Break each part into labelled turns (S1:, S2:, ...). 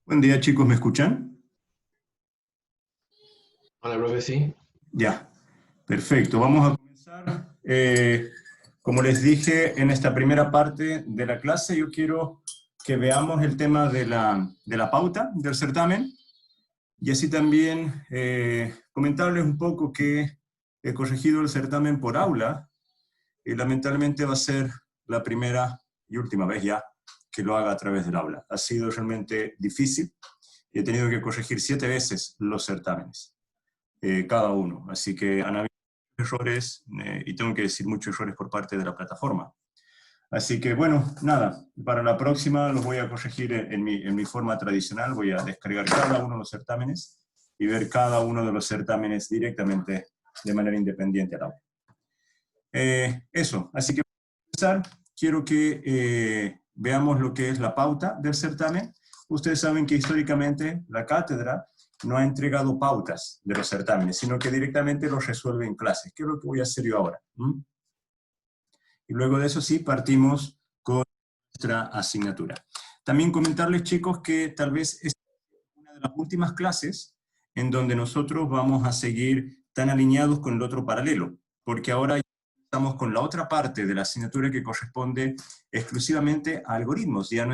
S1: Buen día, chicos, ¿me escuchan?
S2: Hola, profe, sí.
S1: Ya, perfecto. Vamos a comenzar. Como les dije en esta primera parte de la clase, yo quiero que veamos el tema de la pauta del certamen y así también comentarles un poco que he corregido el certamen por aula y lamentablemente va a ser la primera y última vez ya que lo haga a través del aula. Ha sido realmente difícil y he tenido que corregir 7 veces los certámenes. Cada uno. Así que han habido errores, y tengo que decir muchos errores por parte de la plataforma. Así que bueno, nada, para la próxima los voy a corregir en mi forma tradicional, voy a descargar cada uno de los certámenes y ver cada uno de los certámenes directamente de manera independiente al aula. Eso, así que para empezar, quiero que veamos lo que es la pauta del certamen. Ustedes saben que históricamente la cátedra no ha entregado pautas de los certámenes, sino que directamente los resuelve en clases, que es lo que voy a hacer yo ahora. Y luego de eso sí, partimos con nuestra asignatura. También comentarles, chicos, que tal vez es una de las últimas clases en donde nosotros vamos a seguir tan alineados con el otro paralelo, porque ahora estamos con la otra parte de la asignatura que corresponde exclusivamente a algoritmos. Ya no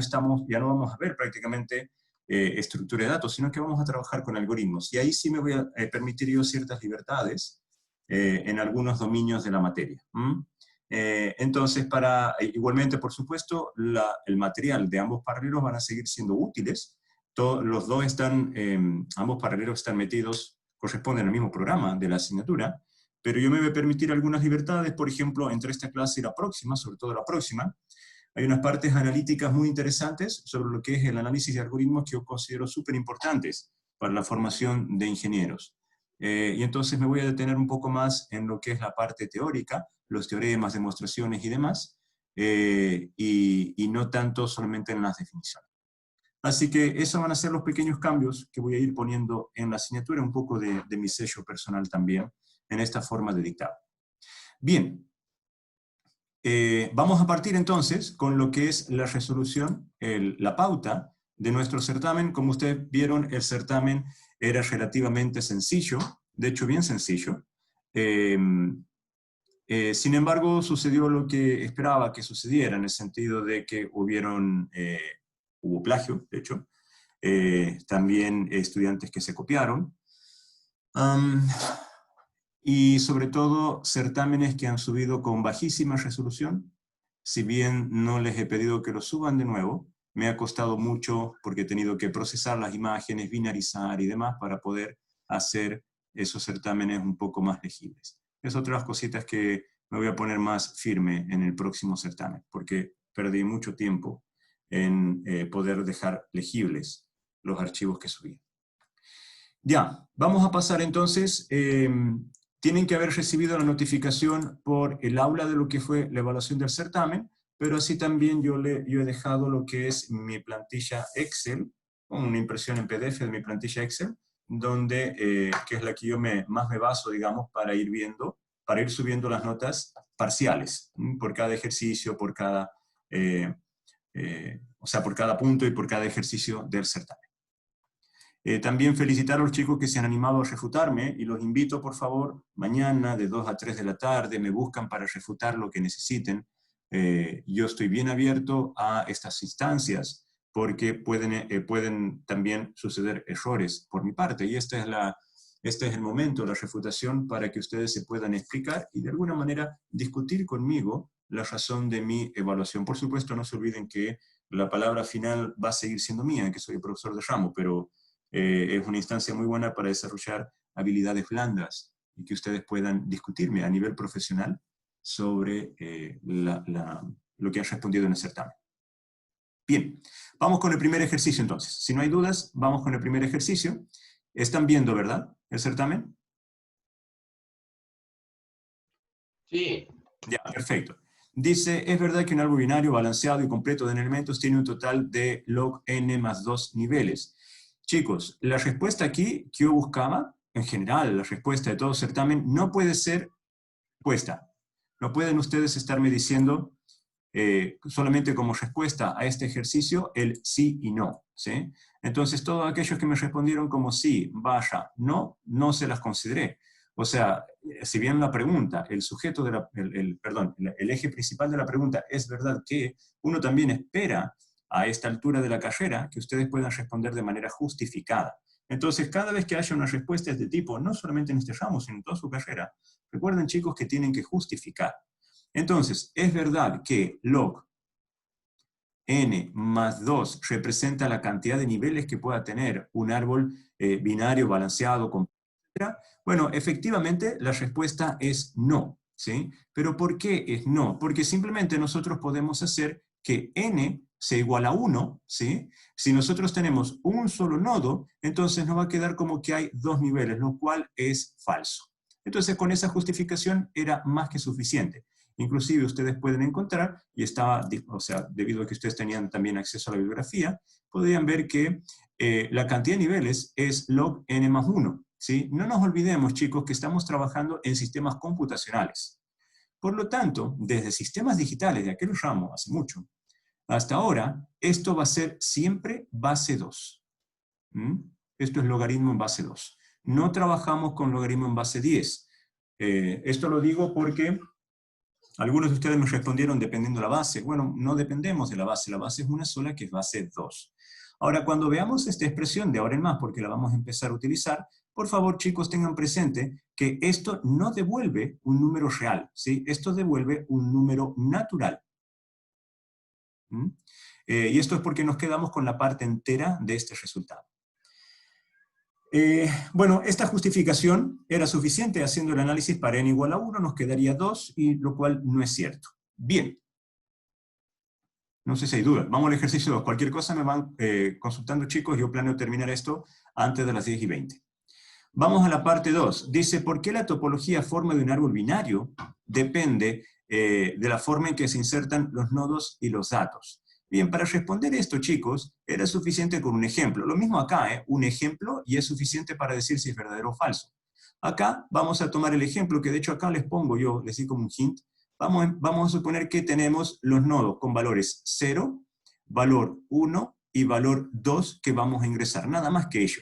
S1: vamos a ver prácticamente estructura de datos, sino que vamos a trabajar con algoritmos. Y ahí sí me voy a permitir yo ciertas libertades en algunos dominios de la materia. Entonces, igualmente, por supuesto, el material de ambos paralelos van a seguir siendo útiles. Los dos ambos paralelos están metidos, corresponden al mismo programa de la asignatura, pero yo me voy a permitir algunas libertades, por ejemplo, entre esta clase y la próxima, sobre todo la próxima, hay unas partes analíticas muy interesantes sobre lo que es el análisis de algoritmos que yo considero súper importantes para la formación de ingenieros. Y entonces me voy a detener un poco más en lo que es la parte teórica, los teoremas, demostraciones y demás, y no tanto solamente en las definiciones. Así que esos van a ser los pequeños cambios que voy a ir poniendo en la asignatura, un poco de mi sello personal también, en esta forma de dictado. Bien, vamos a partir entonces con lo que es la resolución, la pauta de nuestro certamen. Como ustedes vieron, el certamen era relativamente sencillo, de hecho bien sencillo. Sin embargo, sucedió lo que esperaba que sucediera, en el sentido de que hubo plagio, de hecho, también estudiantes que se copiaron, y sobre todo certámenes que han subido con bajísima resolución. Si bien no les he pedido que lo suban de nuevo, me ha costado mucho porque he tenido que procesar las imágenes, binarizar y demás para poder hacer esos certámenes un poco más legibles. Es otra de las cositas que me voy a poner más firme en el próximo certamen, porque perdí mucho tiempo en poder dejar legibles los archivos que subí. Ya, vamos a pasar entonces. Tienen que haber recibido la notificación por el aula de lo que fue la evaluación del certamen, pero así también yo he dejado lo que es mi plantilla Excel, una impresión en PDF de mi plantilla Excel, que es la que yo más me baso, digamos, para ir subiendo las notas parciales, por cada ejercicio, por cada punto y por cada ejercicio del certamen. También felicitar a los chicos que se han animado a refutarme y los invito, por favor, mañana de 2 a 3 de la tarde, me buscan para refutar lo que necesiten. Yo estoy bien abierto a estas instancias porque pueden también suceder errores por mi parte y este es el momento, la refutación, para que ustedes se puedan explicar y de alguna manera discutir conmigo la razón de mi evaluación. Por supuesto, no se olviden que la palabra final va a seguir siendo mía, que soy el profesor de ramo, pero es una instancia muy buena para desarrollar habilidades blandas y que ustedes puedan discutirme a nivel profesional sobre lo que han respondido en el certamen. Bien, vamos con el primer ejercicio entonces. Si no hay dudas, vamos con el primer ejercicio. Están viendo, ¿verdad?, el certamen.
S2: Sí.
S1: Ya, perfecto. Dice, es verdad que un árbol binario balanceado y completo de elementos tiene un total de log n más 2 niveles. Chicos, la respuesta aquí que yo buscaba, en general, la respuesta de todo certamen, no puede ser respuesta. No pueden ustedes estarme diciendo solamente como respuesta a este ejercicio el sí y no. ¿sí? Entonces todos aquellos que me respondieron como sí, vaya, no, no se las consideré. O sea, si bien la pregunta, el sujeto de el eje principal de la pregunta es verdad que uno también espera a esta altura de la carrera que ustedes puedan responder de manera justificada. Entonces, cada vez que haya una respuesta de este tipo, no solamente en este ramo, sino en toda su carrera, recuerden, chicos, que tienen que justificar. Entonces, es verdad que log n más 2 representa la cantidad de niveles que pueda tener un árbol binario, balanceado, etc. Bueno, efectivamente, la respuesta es no, ¿sí? ¿Pero por qué es no? Porque simplemente nosotros podemos hacer que n sea igual a 1, ¿sí? Si nosotros tenemos un solo nodo, entonces nos va a quedar como que hay dos niveles, lo cual es falso. Entonces, con esa justificación era más que suficiente. Inclusive ustedes pueden encontrar, y estaba, o sea, debido a que ustedes tenían también acceso a la bibliografía, podrían ver que la cantidad de niveles es log n más 1, ¿sí? No nos olvidemos, chicos, que estamos trabajando en sistemas computacionales. Por lo tanto, desde sistemas digitales de aquel ramo, hace mucho, hasta ahora, esto va a ser siempre base 2. Esto es logaritmo en base 2. No trabajamos con logaritmo en base 10. Esto lo digo porque algunos de ustedes me respondieron dependiendo de la base. Bueno, no dependemos de la base es una sola, que es base 2. Ahora, cuando veamos esta expresión de ahora en más, porque la vamos a empezar a utilizar, por favor, chicos, tengan presente que esto no devuelve un número real, ¿sí? Esto devuelve un número natural. Y esto es porque nos quedamos con la parte entera de este resultado. Bueno, esta justificación era suficiente. Haciendo el análisis para n igual a 1 nos quedaría 2, y lo cual no es cierto. Bien. No sé si hay dudas. Vamos al ejercicio 2. Cualquier cosa me van consultando, chicos. Yo planeo terminar esto antes de las 10:20. Vamos a la parte 2. Dice, ¿por qué la topología forma de un árbol binario depende de la forma en que se insertan los nodos y los datos? Bien, para responder esto, chicos, era suficiente con un ejemplo. Lo mismo acá, un ejemplo, y es suficiente para decir si es verdadero o falso. Acá vamos a tomar el ejemplo, que de hecho acá les pongo yo, les di como un hint. Vamos a suponer que tenemos los nodos con valores 0, valor 1 y valor 2 que vamos a ingresar, nada más que ello.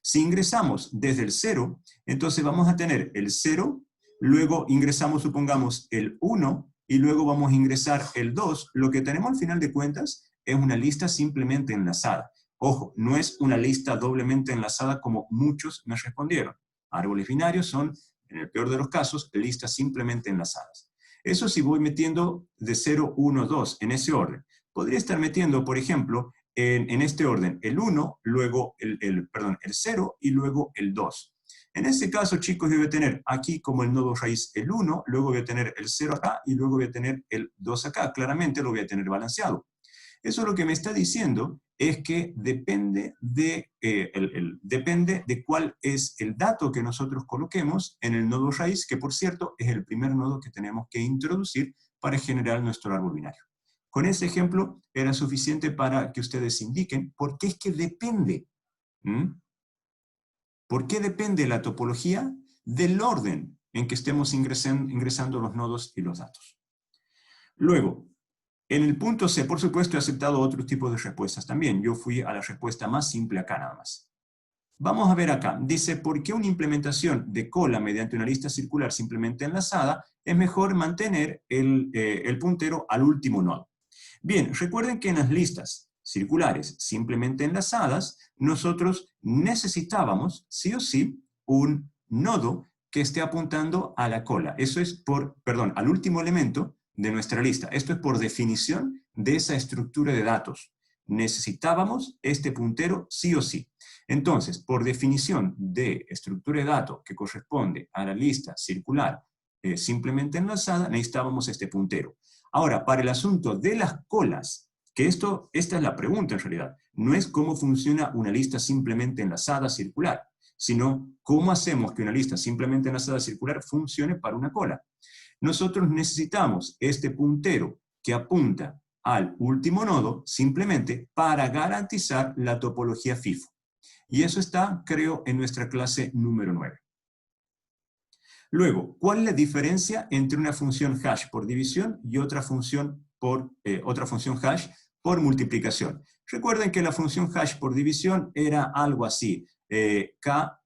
S1: Si ingresamos desde el 0, entonces vamos a tener el 0, luego ingresamos, supongamos, el 1, y luego vamos a ingresar el 2. Lo que tenemos al final de cuentas es una lista simplemente enlazada. Ojo, no es una lista doblemente enlazada como muchos me respondieron. Árboles binarios son, en el peor de los casos, listas simplemente enlazadas. Eso si voy metiendo de 0, 1, 2, en ese orden. Podría estar metiendo, por ejemplo, en este orden, el 1, luego el 0 y luego el 2. En este caso, chicos, yo voy a tener aquí como el nodo raíz el 1, luego voy a tener el 0 acá y luego voy a tener el 2 acá. Claramente lo voy a tener balanceado. Eso lo que me está diciendo es que depende de cuál es el dato que nosotros coloquemos en el nodo raíz, que por cierto es el primer nodo que tenemos que introducir para generar nuestro árbol binario. Con ese ejemplo era suficiente para que ustedes indiquen por qué es que depende. ¿Por qué depende la topología? Del orden en que estemos ingresando los nodos y los datos. Luego, en el punto C, por supuesto, he aceptado otros tipos de respuestas también. Yo fui a la respuesta más simple acá nada más. Vamos a ver acá. Dice, ¿por qué una implementación de cola mediante una lista circular simplemente enlazada es mejor mantener el puntero al último nodo? Bien, recuerden que en las listas circulares simplemente enlazadas, nosotros necesitábamos, sí o sí, un nodo que esté apuntando a la cola. Eso es al último elemento de nuestra lista. Esto es por definición de esa estructura de datos. Necesitábamos este puntero sí o sí. Entonces, por definición de estructura de datos que corresponde a la lista circular simplemente enlazada, necesitábamos este puntero. Ahora, para el asunto de las colas, que esta es la pregunta en realidad, no es cómo funciona una lista simplemente enlazada circular, sino cómo hacemos que una lista simplemente enlazada circular funcione para una cola. Nosotros necesitamos este puntero que apunta al último nodo simplemente para garantizar la topología FIFO. Y eso está, creo, en nuestra clase número 9. Luego, ¿cuál es la diferencia entre una función hash por división y otra función hash por multiplicación. Recuerden que la función hash por división era algo así, K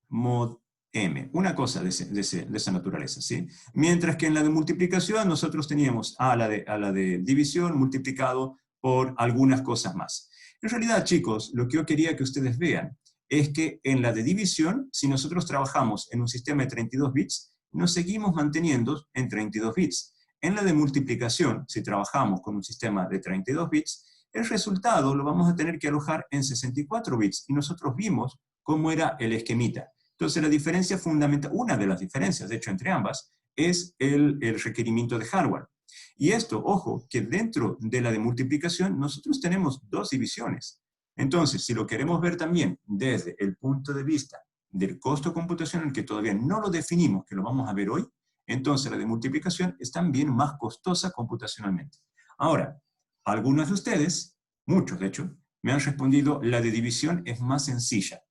S1: mod m, una cosa de esa naturaleza, ¿sí? Mientras que en la de multiplicación nosotros teníamos a la de división multiplicado por algunas cosas más. En realidad, chicos, lo que yo quería que ustedes vean es que en la de división, si nosotros trabajamos en un sistema de 32 bits, nos seguimos manteniendo en 32 bits. En la de multiplicación, si trabajamos con un sistema de 32 bits, el resultado lo vamos a tener que alojar en 64 bits, y nosotros vimos cómo era el esquemita. Entonces la diferencia fundamental, una de las diferencias, de hecho, entre ambas, es el requerimiento de hardware. Y esto, ojo, que dentro de la de multiplicación nosotros tenemos dos divisiones. Entonces, si lo queremos ver también desde el punto de vista del costo computacional, que todavía no lo definimos, que lo vamos a ver hoy, entonces la de multiplicación es también más costosa computacionalmente. Ahora, algunos de ustedes, muchos de hecho, me han respondido, la de división es más sencilla.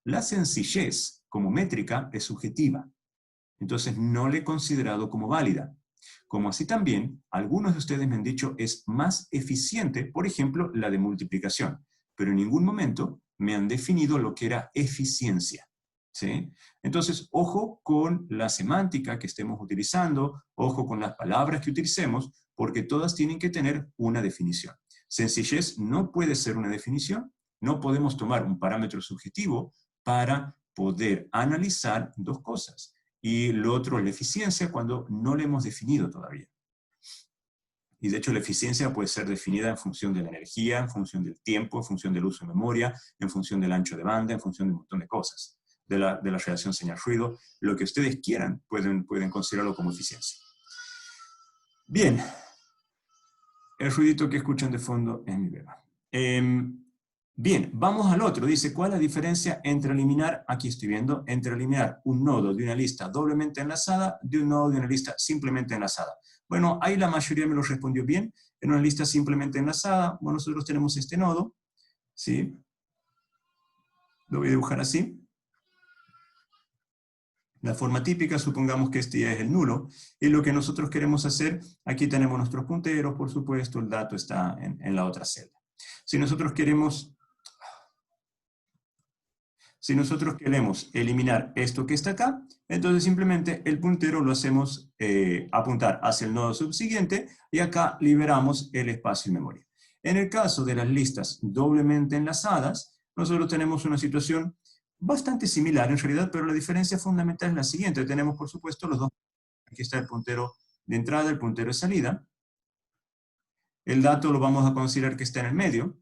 S1: La sencillez como métrica es subjetiva, entonces no la he considerado como válida. Como así también, algunos de ustedes me han dicho es más eficiente, por ejemplo, la de multiplicación, pero en ningún momento me han definido lo que era eficiencia, ¿sí? Entonces, ojo con la semántica que estemos utilizando, ojo con las palabras que utilicemos, porque todas tienen que tener una definición. Sencillez no puede ser una definición, no podemos tomar un parámetro subjetivo para poder analizar dos cosas. Y lo otro es la eficiencia cuando no la hemos definido todavía. Y de hecho la eficiencia puede ser definida en función de la energía, en función del tiempo, en función del uso de memoria, en función del ancho de banda, en función de un montón de cosas. De la relación señal-ruido, lo que ustedes quieran pueden considerarlo como eficiencia. Bien, el ruidito que escuchan de fondo es mi beba. Bien, vamos al otro. Dice, ¿cuál es la diferencia entre eliminar, aquí estoy viendo, entre eliminar un nodo de una lista doblemente enlazada de un nodo de una lista simplemente enlazada? Bueno, ahí la mayoría me lo respondió bien. En una lista simplemente enlazada, bueno, nosotros tenemos este nodo, ¿sí? Lo voy a dibujar así. La forma típica, supongamos que este ya es el nulo, y lo que nosotros queremos hacer, aquí tenemos nuestros punteros, por supuesto, el dato está en la otra celda. Si nosotros queremos eliminar esto que está acá, entonces simplemente el puntero lo hacemos apuntar hacia el nodo subsiguiente, y acá liberamos el espacio en memoria. En el caso de las listas doblemente enlazadas, nosotros tenemos una situación bastante similar en realidad, pero la diferencia fundamental es la siguiente. Tenemos, por supuesto, los dos. Aquí está el puntero de entrada, el puntero de salida. El dato lo vamos a considerar que está en el medio,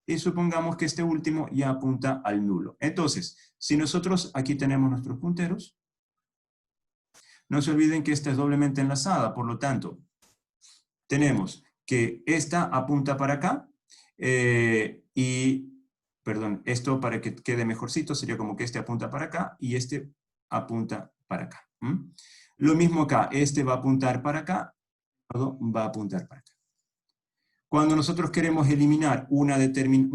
S1: y supongamos que este último ya apunta al nulo. Entonces, si nosotros aquí tenemos nuestros punteros, no se olviden que esta es doblemente enlazada, por lo tanto, tenemos que esta apunta para acá, perdón, esto para que quede mejorcito sería como que este apunta para acá y este apunta para acá. Lo mismo acá, este va a apuntar para acá, todo va a apuntar para acá. Cuando nosotros queremos eliminar un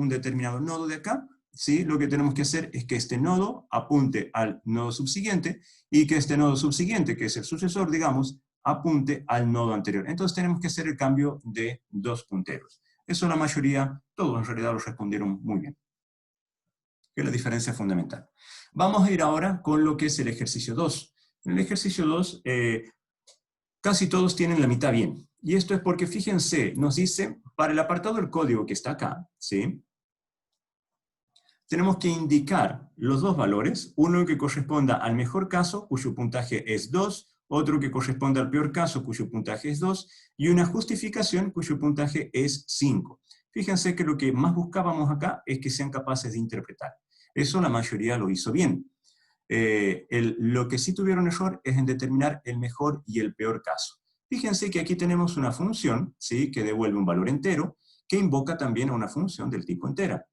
S1: determinado nodo de acá, ¿sí? Lo que tenemos que hacer es que este nodo apunte al nodo subsiguiente y que este nodo subsiguiente, que es el sucesor, digamos, apunte al nodo anterior. Entonces tenemos que hacer el cambio de dos punteros. Eso la mayoría, todos en realidad lo respondieron muy bien. Que es la diferencia fundamental. Vamos a ir ahora con lo que es el ejercicio 2. En el ejercicio 2, casi todos tienen la mitad bien. Y esto es porque, fíjense, nos dice, para el apartado del código que está acá, ¿sí? Tenemos que indicar los dos valores, uno que corresponda al mejor caso, cuyo puntaje es 2, otro que corresponda al peor caso, cuyo puntaje es 2, y una justificación cuyo puntaje es 5. Fíjense que lo que más buscábamos acá es que sean capaces de interpretar. Eso la mayoría lo hizo bien. Lo que sí tuvieron error es en determinar el mejor y el peor caso. Fíjense que aquí tenemos una función, ¿sí? Que devuelve un valor entero, que invoca también a una función del tipo entera.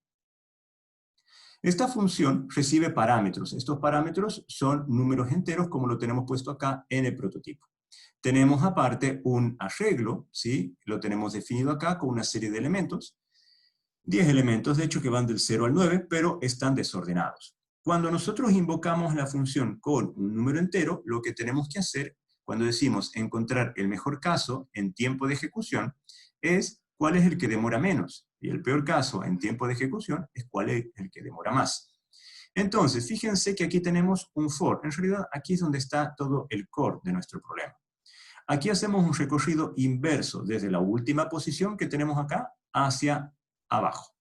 S1: Esta función recibe parámetros. Estos parámetros son números enteros, como lo tenemos puesto acá en el prototipo. Tenemos aparte un arreglo, ¿sí? Lo tenemos definido acá con una serie de elementos. 10 elementos, de hecho, que van del 0 al 9, pero están desordenados. Cuando nosotros invocamos la función con un número entero, lo que tenemos que hacer, cuando decimos encontrar el mejor caso en tiempo de ejecución, es cuál es el que demora menos. Y el peor caso en tiempo de ejecución es cuál es el que demora más. Entonces, fíjense que aquí tenemos un for. En realidad, aquí es donde está todo el core de nuestro problema. Aquí hacemos un recorrido inverso, desde la última posición que tenemos acá hacia abajo.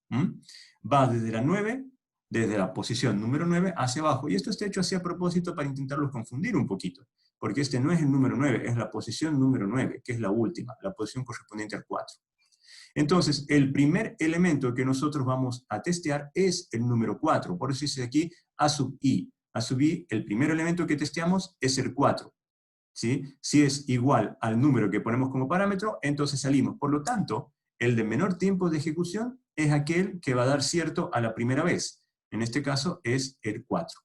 S1: Va desde la 9, desde la posición número 9 hacia abajo. Y esto está hecho así a propósito para intentarlos confundir un poquito. Porque este no es el número 9, es la posición número 9, que es la última, la posición correspondiente al 4. Entonces, el primer elemento que nosotros vamos a testear es el número 4. Por eso dice aquí A sub i. A sub i, el primer elemento que testeamos es el 4. ¿Sí? Si es igual al número que ponemos como parámetro, entonces salimos. Por lo tanto, el de menor tiempo de ejecución es aquel que va a dar cierto a la primera vez. En este caso es el 4.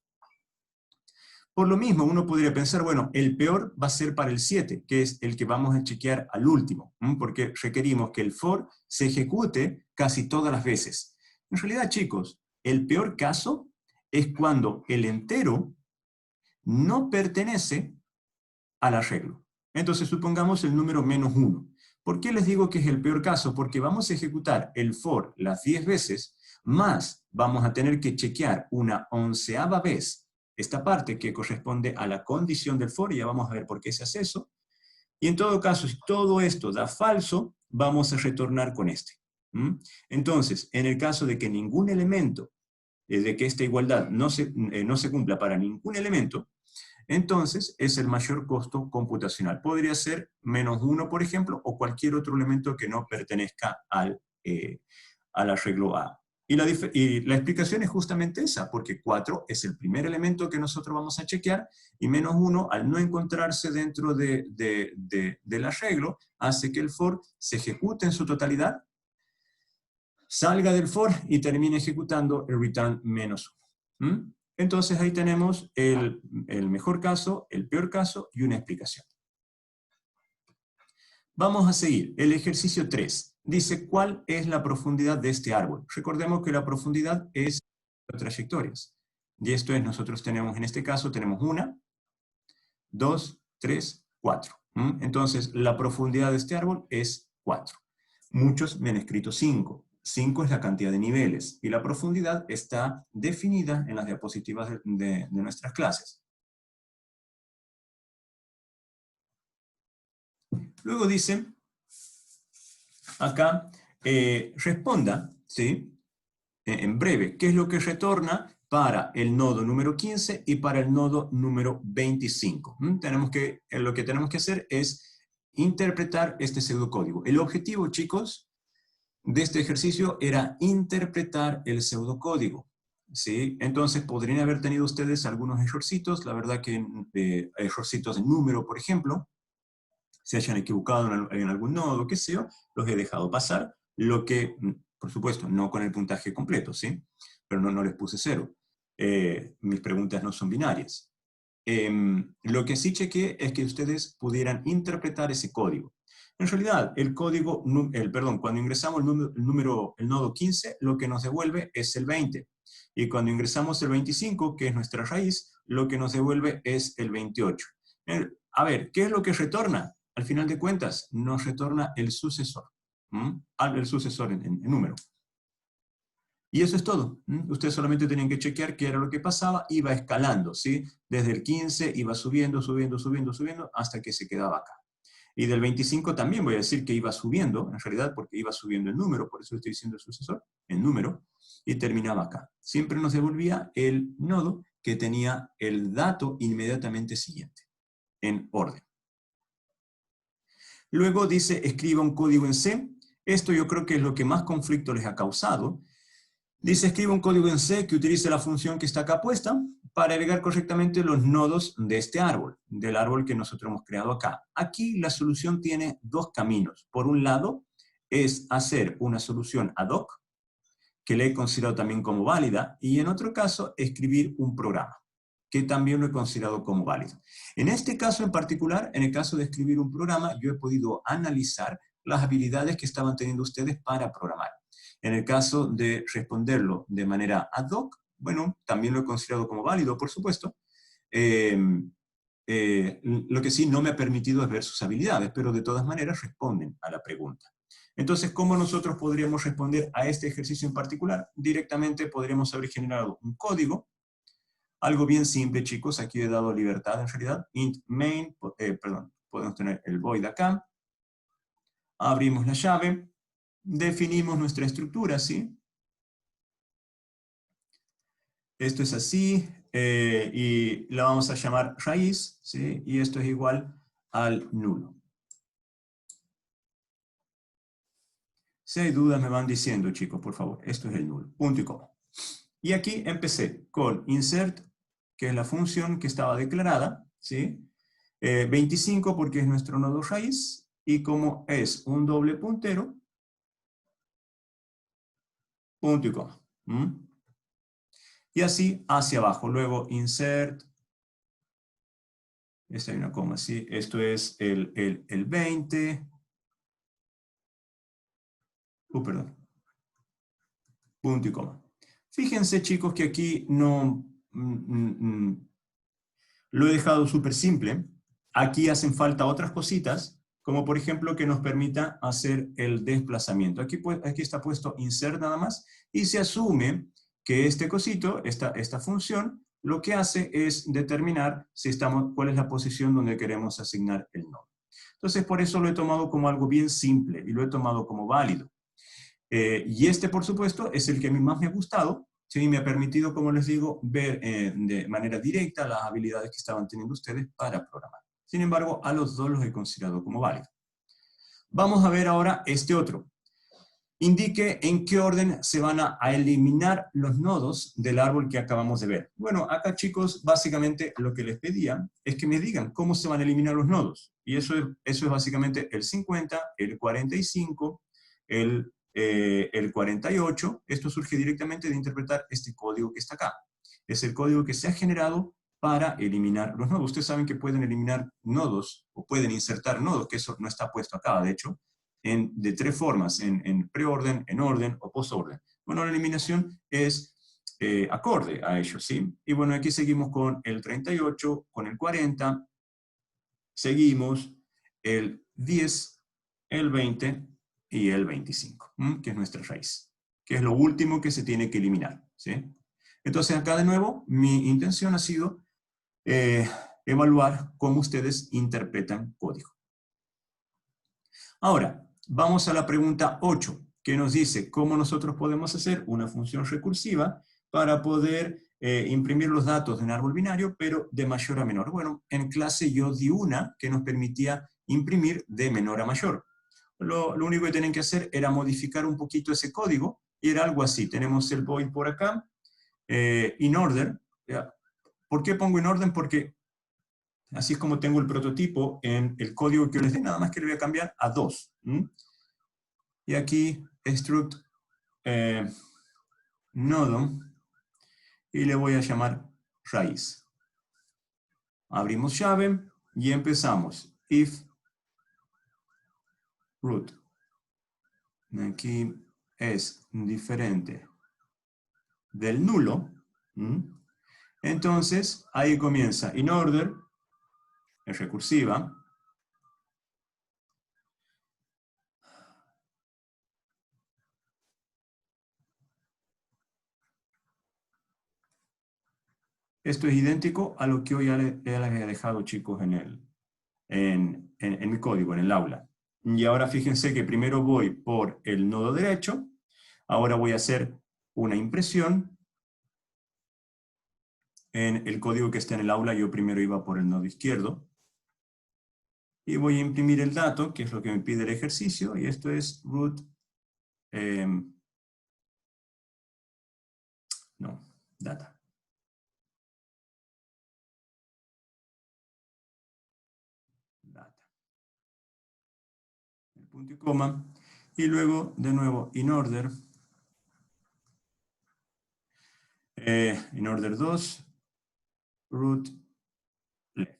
S1: Por lo mismo, uno podría pensar, bueno, el peor va a ser para el 7, que es el que vamos a chequear al último, porque requerimos que el for se ejecute casi todas las veces. En realidad, chicos, el peor caso es cuando el entero no pertenece al arreglo. Entonces, supongamos el número -1. ¿Por qué les digo que es el peor caso? Porque vamos a ejecutar el for las 10 veces, más vamos a tener que chequear una 11ª vez esta parte que corresponde a la condición del for, y ya vamos a ver por qué se hace eso. Y en todo caso, si todo esto da falso, vamos a retornar con este. Entonces, en el caso de que ningún elemento, de que esta igualdad no se cumpla para ningún elemento, entonces es el mayor costo computacional. Podría ser -1, por ejemplo, o cualquier otro elemento que no pertenezca al arreglo A. Y la explicación es justamente esa, porque 4 es el primer elemento que nosotros vamos a chequear, y -1, al no encontrarse dentro del arreglo, hace que el for se ejecute en su totalidad, salga del for y termine ejecutando el return -1. Entonces ahí tenemos el mejor caso, el peor caso y una explicación. Vamos a seguir. El ejercicio 3. Dice, ¿cuál es la profundidad de este árbol? Recordemos que la profundidad es trayectorias. Y esto es, nosotros tenemos, en este caso, tenemos 1, 2, 3, 4. Entonces, la profundidad de este árbol es 4. Muchos me han escrito 5. 5 es la cantidad de niveles, y la profundidad está definida en las diapositivas de nuestras clases. Luego dice, acá, responda, ¿sí? En breve, ¿qué es lo que retorna para el nodo número 15 y para el nodo número 25? Lo que tenemos que hacer es interpretar este pseudocódigo. El objetivo, chicos, de este ejercicio era interpretar el pseudocódigo, ¿sí? Entonces podrían haber tenido ustedes algunos errorcitos, la verdad que errorcitos de número, por ejemplo, se hayan equivocado en algún nodo, qué sé yo, los he dejado pasar, lo que, por supuesto, no con el puntaje completo, ¿sí? Pero no les puse 0. Mis preguntas no son binarias. Lo que sí chequeé es que ustedes pudieran interpretar ese código. En realidad, el código, cuando ingresamos el nodo 15, lo que nos devuelve es el 20. Y cuando ingresamos el 25, que es nuestra raíz, lo que nos devuelve es el 28. A ver, ¿qué es lo que retorna? Al final de cuentas, nos retorna el sucesor. El sucesor en número. Y eso es todo. Ustedes solamente tenían que chequear qué era lo que pasaba, iba escalando, ¿sí? Desde el 15 iba subiendo, subiendo, subiendo, subiendo, hasta que se quedaba acá. Y del 25 también voy a decir que iba subiendo, en realidad, porque iba subiendo el número, por eso estoy diciendo el sucesor, el número, y terminaba acá. Siempre nos devolvía el nodo que tenía el dato inmediatamente siguiente, en orden. Luego dice, escriba un código en C. Esto yo creo que es lo que más conflicto les ha causado. Dice, escribe un código en C que utilice la función que está acá puesta para agregar correctamente los nodos de este árbol, del árbol que nosotros hemos creado acá. Aquí la solución tiene dos caminos. Por un lado, es hacer una solución ad hoc, que le he considerado también como válida, y en otro caso, escribir un programa, que también lo he considerado como válido. En este caso en particular, en el caso de escribir un programa, yo he podido analizar las habilidades que estaban teniendo ustedes para programar. En el caso de responderlo de manera ad hoc, bueno, también lo he considerado como válido, por supuesto. Lo que sí no me ha permitido es ver sus habilidades, pero de todas maneras responden a la pregunta. Entonces, ¿cómo nosotros podríamos responder a este ejercicio en particular? Directamente podríamos haber generado un código, algo bien simple, chicos, aquí he dado libertad en realidad, int main, podemos tener el void acá, abrimos la llave, definimos nuestra estructura, ¿sí? Esto es así, y la vamos a llamar raíz, ¿sí? Y esto es igual al nulo. Si hay dudas me van diciendo, chicos, por favor. Esto es el nulo, punto y coma. Y aquí empecé con insert, que es la función que estaba declarada, ¿sí? 25 porque es nuestro nodo raíz, y como es un doble puntero, punto y coma. Y así hacia abajo. Luego insert, esta hay una coma, ¿sí? Esto es el 20. Perdón. Punto y coma. Fíjense, chicos, que aquí no lo he dejado súper simple. Aquí hacen falta otras cositas, como por ejemplo que nos permita hacer el desplazamiento. Aquí está puesto insert nada más, y se asume que este cosito, esta función, lo que hace es determinar cuál es la posición donde queremos asignar el nodo. Entonces, por eso lo he tomado como algo bien simple, y lo he tomado como válido. Y este, por supuesto, es el que a mí más me ha gustado, ¿sí? Me ha permitido, como les digo, ver de manera directa las habilidades que estaban teniendo ustedes para programar. Sin embargo, a los dos los he considerado como válidos. Vamos a ver ahora este otro. Indique en qué orden se van a eliminar los nodos del árbol que acabamos de ver. Bueno, acá, chicos, básicamente lo que les pedía es que me digan cómo se van a eliminar los nodos. Y eso es básicamente el 50, el 45, el 48. Esto surge directamente de interpretar este código que está acá. Es el código que se ha generado para eliminar los nodos. Ustedes saben que pueden eliminar nodos o pueden insertar nodos, que eso no está puesto acá, de hecho, de tres formas, en preorden, en orden o postorden. Bueno, la eliminación es acorde a ello, ¿sí? Y bueno, aquí seguimos con el 38, con el 40, seguimos el 10, el 20 y el 25, que es nuestra raíz, que es lo último que se tiene que eliminar, ¿sí? Entonces acá de nuevo, mi intención ha sido evaluar cómo ustedes interpretan código. Ahora, vamos a la pregunta 8, que nos dice cómo nosotros podemos hacer una función recursiva para poder imprimir los datos de un árbol binario, pero de mayor a menor. Bueno, en clase yo di una que nos permitía imprimir de menor a mayor. Lo único que tienen que hacer era modificar un poquito ese código, y era algo así. Tenemos el void por acá, in order. ¿Por qué pongo in orden? Porque así es como tengo el prototipo en el código que les di, nada más que le voy a cambiar a 2. Y aquí struct nodo, y le voy a llamar raíz. Abrimos llave y empezamos. If root. Aquí es diferente del nulo. Entonces, ahí comienza in order, es recursiva. Esto es idéntico a lo que hoy ya les he dejado, chicos, en mi código, en el aula. Y ahora fíjense que primero voy por el nodo derecho, ahora voy a hacer una impresión. En el código que está en el aula yo primero iba por el nodo izquierdo, y voy a imprimir el dato, que es lo que me pide el ejercicio, y esto es root, data. El punto y coma, y luego de nuevo in order, in order 2, root left.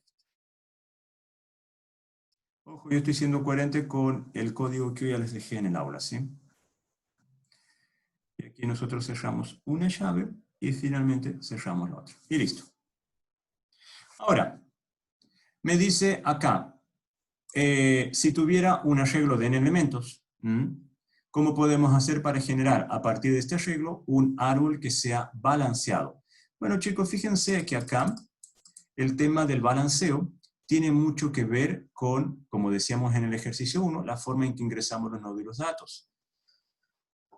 S1: Ojo, yo estoy siendo coherente con el código que hoy ya les dejé en el aula, ¿sí? Y aquí nosotros cerramos una llave y finalmente cerramos la otra. Y listo. Ahora, me dice acá, si tuviera un arreglo de n elementos, ¿Cómo podemos hacer para generar a partir de este arreglo un árbol que sea balanceado? Bueno chicos, fíjense que acá el tema del balanceo tiene mucho que ver con, como decíamos en el ejercicio 1, la forma en que ingresamos los nodos y los datos.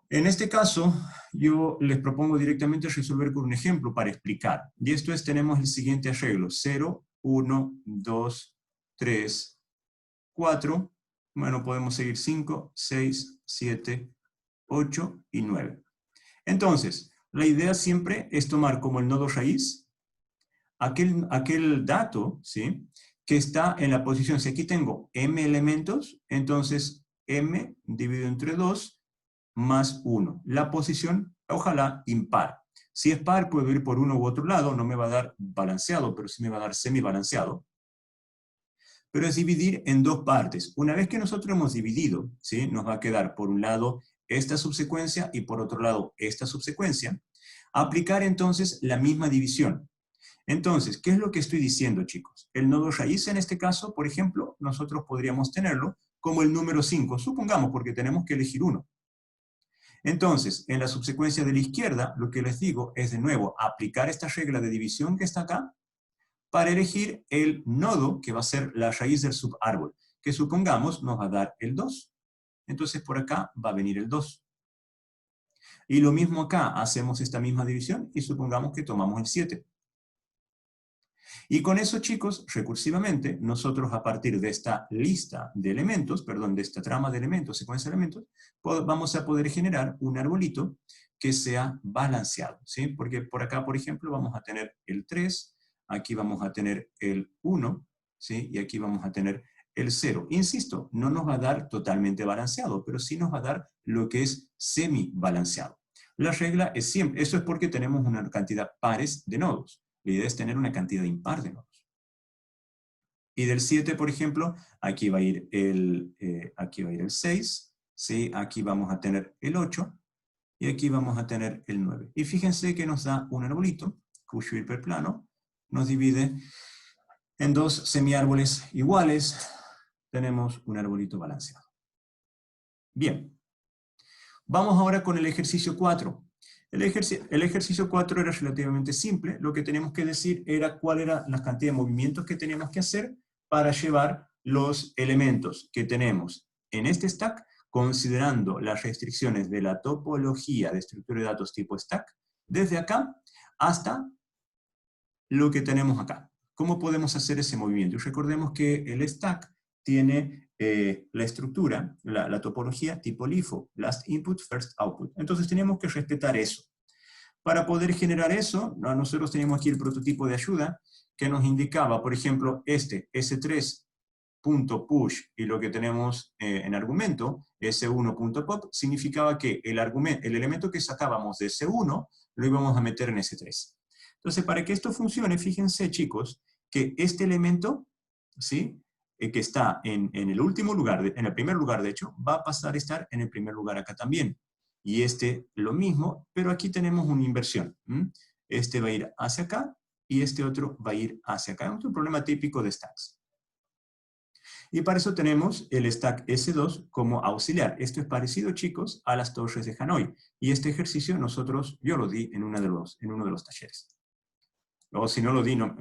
S1: En este caso, yo les propongo directamente resolver con un ejemplo para explicar. Y esto es, tenemos el siguiente arreglo, 0, 1, 2, 3, 4, bueno, podemos seguir 5, 6, 7, 8 y 9. Entonces, la idea siempre es tomar como el nodo raíz aquel dato, ¿sí?, que está en la posición. Si aquí tengo m elementos, entonces m dividido entre 2 más 1. La posición, ojalá, impar. Si es par, puedo ir por uno u otro lado, no me va a dar balanceado, pero sí me va a dar semi-balanceado. Pero es dividir en dos partes. Una vez que nosotros hemos dividido, ¿sí?, nos va a quedar por un lado esta subsecuencia y por otro lado esta subsecuencia. Aplicar entonces la misma división. Entonces, ¿qué es lo que estoy diciendo, chicos? El nodo raíz en este caso, por ejemplo, nosotros podríamos tenerlo como el número 5, supongamos, porque tenemos que elegir uno. Entonces, en la subsecuencia de la izquierda, lo que les digo es de nuevo aplicar esta regla de división que está acá para elegir el nodo que va a ser la raíz del subárbol, que supongamos nos va a dar el 2. Entonces por acá va a venir el 2. Y lo mismo acá, hacemos esta misma división y supongamos que tomamos el 7. Y con eso, chicos, recursivamente, nosotros a partir de esta lista de elementos, perdón, de esta trama de elementos, secuencia de elementos, vamos a poder generar un arbolito que sea balanceado, ¿sí? Porque por acá, por ejemplo, vamos a tener el 3, aquí vamos a tener el 1, ¿sí? Y aquí vamos a tener el 0. Insisto, no nos va a dar totalmente balanceado, pero sí nos va a dar lo que es semi-balanceado. La regla es siempre, eso es porque tenemos una cantidad pares de nodos. La idea es tener una cantidad impar de nodos. Y del 7, por ejemplo, aquí va a ir el 6, ¿sí? Aquí vamos a tener el 8, y aquí vamos a tener el 9. Y fíjense que nos da un arbolito, cuyo hiperplano nos divide en dos semiárboles iguales. Tenemos un arbolito balanceado. Bien. Vamos ahora con el ejercicio 4. El ejercicio 4 era relativamente simple. Lo que tenemos que decir era cuál era la cantidad de movimientos que teníamos que hacer para llevar los elementos que tenemos en este stack, considerando las restricciones de la topología de estructura de datos tipo stack, desde acá hasta lo que tenemos acá. ¿Cómo podemos hacer ese movimiento? Y recordemos que el stack tiene la estructura, la topología tipo LIFO, last input, first output. Entonces tenemos que respetar eso. Para poder generar eso, nosotros tenemos aquí el prototipo de ayuda que nos indicaba, por ejemplo, este S3.push y lo que tenemos en argumento, S1.pop, significaba que el elemento que sacábamos de S1 lo íbamos a meter en S3. Entonces, para que esto funcione, fíjense, chicos, que este elemento, ¿sí?, que está en el último lugar, en el primer lugar, de hecho, va a pasar a estar en el primer lugar acá también. Y este lo mismo, pero aquí tenemos una inversión. Este va a ir hacia acá y este otro va a ir hacia acá. Es un problema típico de stacks. Y para eso tenemos el stack S2 como auxiliar. Esto es parecido, chicos, a las torres de Hanoi. Y este ejercicio yo lo di en uno de los talleres. O si no lo di, la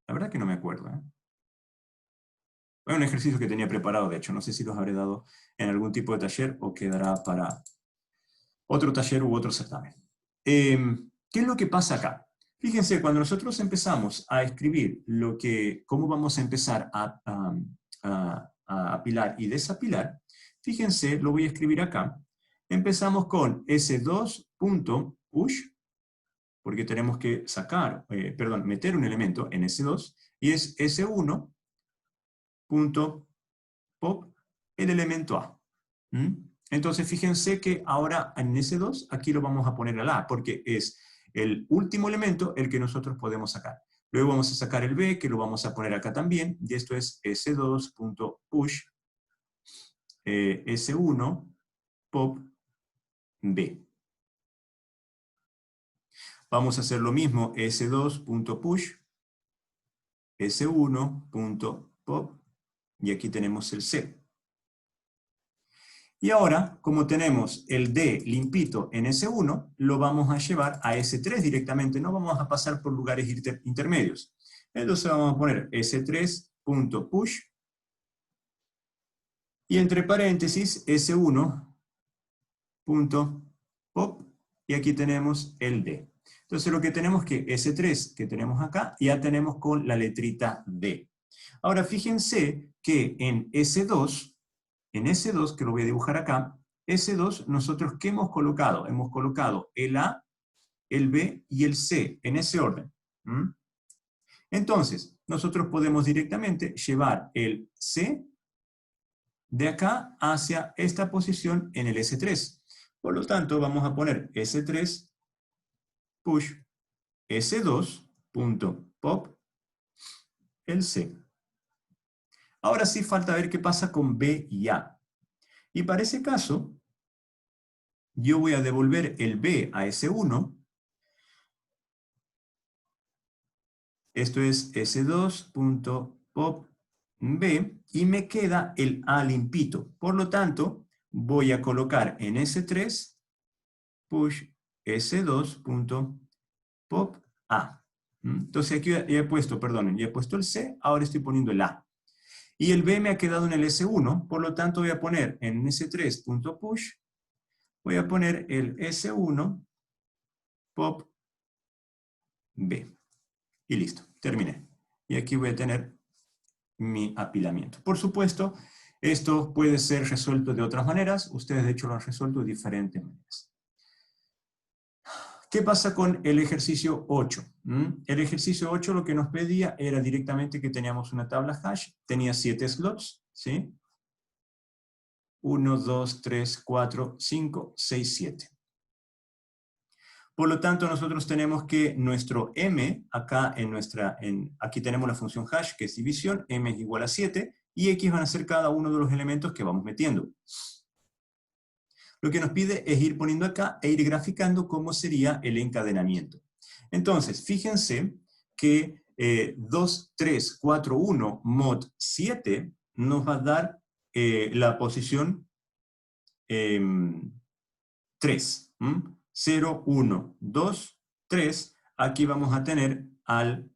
S1: verdad que no me acuerdo. Fue un ejercicio que tenía preparado, de hecho. No sé si los habré dado en algún tipo de taller o quedará para otro taller u otro certamen. ¿Qué es lo que pasa acá? Fíjense, cuando nosotros empezamos a escribir cómo vamos a empezar a apilar y desapilar, fíjense, lo voy a escribir acá. Empezamos con S2.push, porque tenemos que meter un elemento en S2, y es S1.pop el elemento A. Entonces fíjense que ahora en S2, aquí lo vamos a poner al A, porque es el último elemento el que nosotros podemos sacar. Luego vamos a sacar el B, que lo vamos a poner acá también, y esto es S2.push S1.pop B. Vamos a hacer lo mismo, S2.push S1.pop, y aquí tenemos el C. Y ahora, como tenemos el D limpito en S1, lo vamos a llevar a S3 directamente, no vamos a pasar por lugares intermedios. Entonces vamos a poner S3.push, y entre paréntesis S1.pop, y aquí tenemos el D. Entonces lo que tenemos que S3 que tenemos acá, ya tenemos con la letrita D. Ahora fíjense que en S2, que lo voy a dibujar acá, S2 nosotros ¿qué hemos colocado? Hemos colocado el A, el B y el C, en ese orden. Entonces, nosotros podemos directamente llevar el C de acá hacia esta posición en el S3. Por lo tanto, vamos a poner S3 push S2.pop el C. Ahora sí falta ver qué pasa con B y A. Y para ese caso, yo voy a devolver el B a S1. Esto es S2.pop B, y me queda el A limpito. Por lo tanto, voy a colocar en S3 push S2.pop A. Entonces aquí ya he puesto, perdonen, ya he puesto el C, ahora estoy poniendo el A. Y el B me ha quedado en el S1, por lo tanto voy a poner en S3.push, voy a poner el S1 pop B. Y listo, terminé. Y aquí voy a tener mi apilamiento. Por supuesto, esto puede ser resuelto de otras maneras. Ustedes, de hecho, lo han resuelto de diferentes maneras. ¿Qué pasa con el ejercicio 8? El ejercicio 8 lo que nos pedía era directamente que teníamos una tabla hash, tenía 7 slots, ¿sí? 1, 2, 3, 4, 5, 6, 7. Por lo tanto, nosotros tenemos que nuestro m, acá aquí tenemos la función hash, que es división, m es igual a 7, y x van a ser cada uno de los elementos que vamos metiendo. Lo que nos pide es ir poniendo acá e ir graficando cómo sería el encadenamiento. Entonces, fíjense que 2, 3, 4, 1 mod 7 nos va a dar la posición 3. 0, 1, 2, 3. Aquí vamos a tener al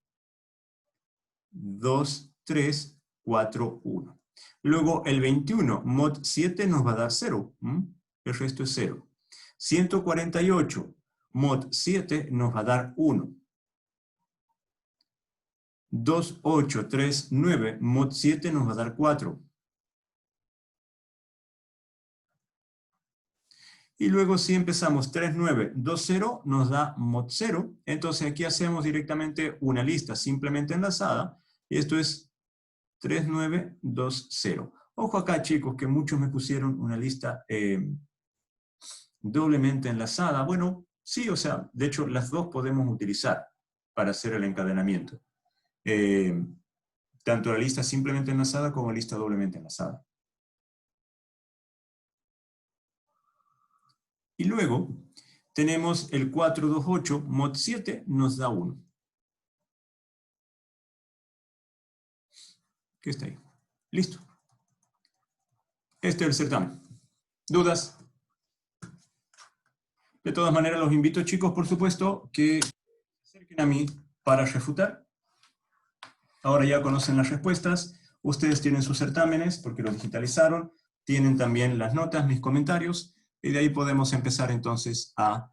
S1: 2, 3, 4, 1. Luego el 21 mod 7 nos va a dar 0. El resto es 0. 148 mod 7 nos va a dar 1. 2, 8, 3, 9 mod 7 nos va a dar 4. Y luego si empezamos 3, 9, 2, 0 nos da mod 0. Entonces aquí hacemos directamente una lista simplemente enlazada. Y esto es 3, 9, 2, 0. Ojo acá, chicos, que muchos me pusieron una lista doblemente enlazada. Bueno, sí, o sea, de hecho las dos podemos utilizar para hacer el encadenamiento. Tanto la lista simplemente enlazada como la lista doblemente enlazada. Y luego tenemos el 428 mod 7 nos da 1. ¿Qué está ahí? Listo. Este es el certamen. ¿Dudas? De todas maneras, los invito, chicos, por supuesto, que se acerquen a mí para refutar. Ahora ya conocen las respuestas. Ustedes tienen sus certámenes porque los digitalizaron. Tienen también las notas, mis comentarios. Y de ahí podemos empezar entonces a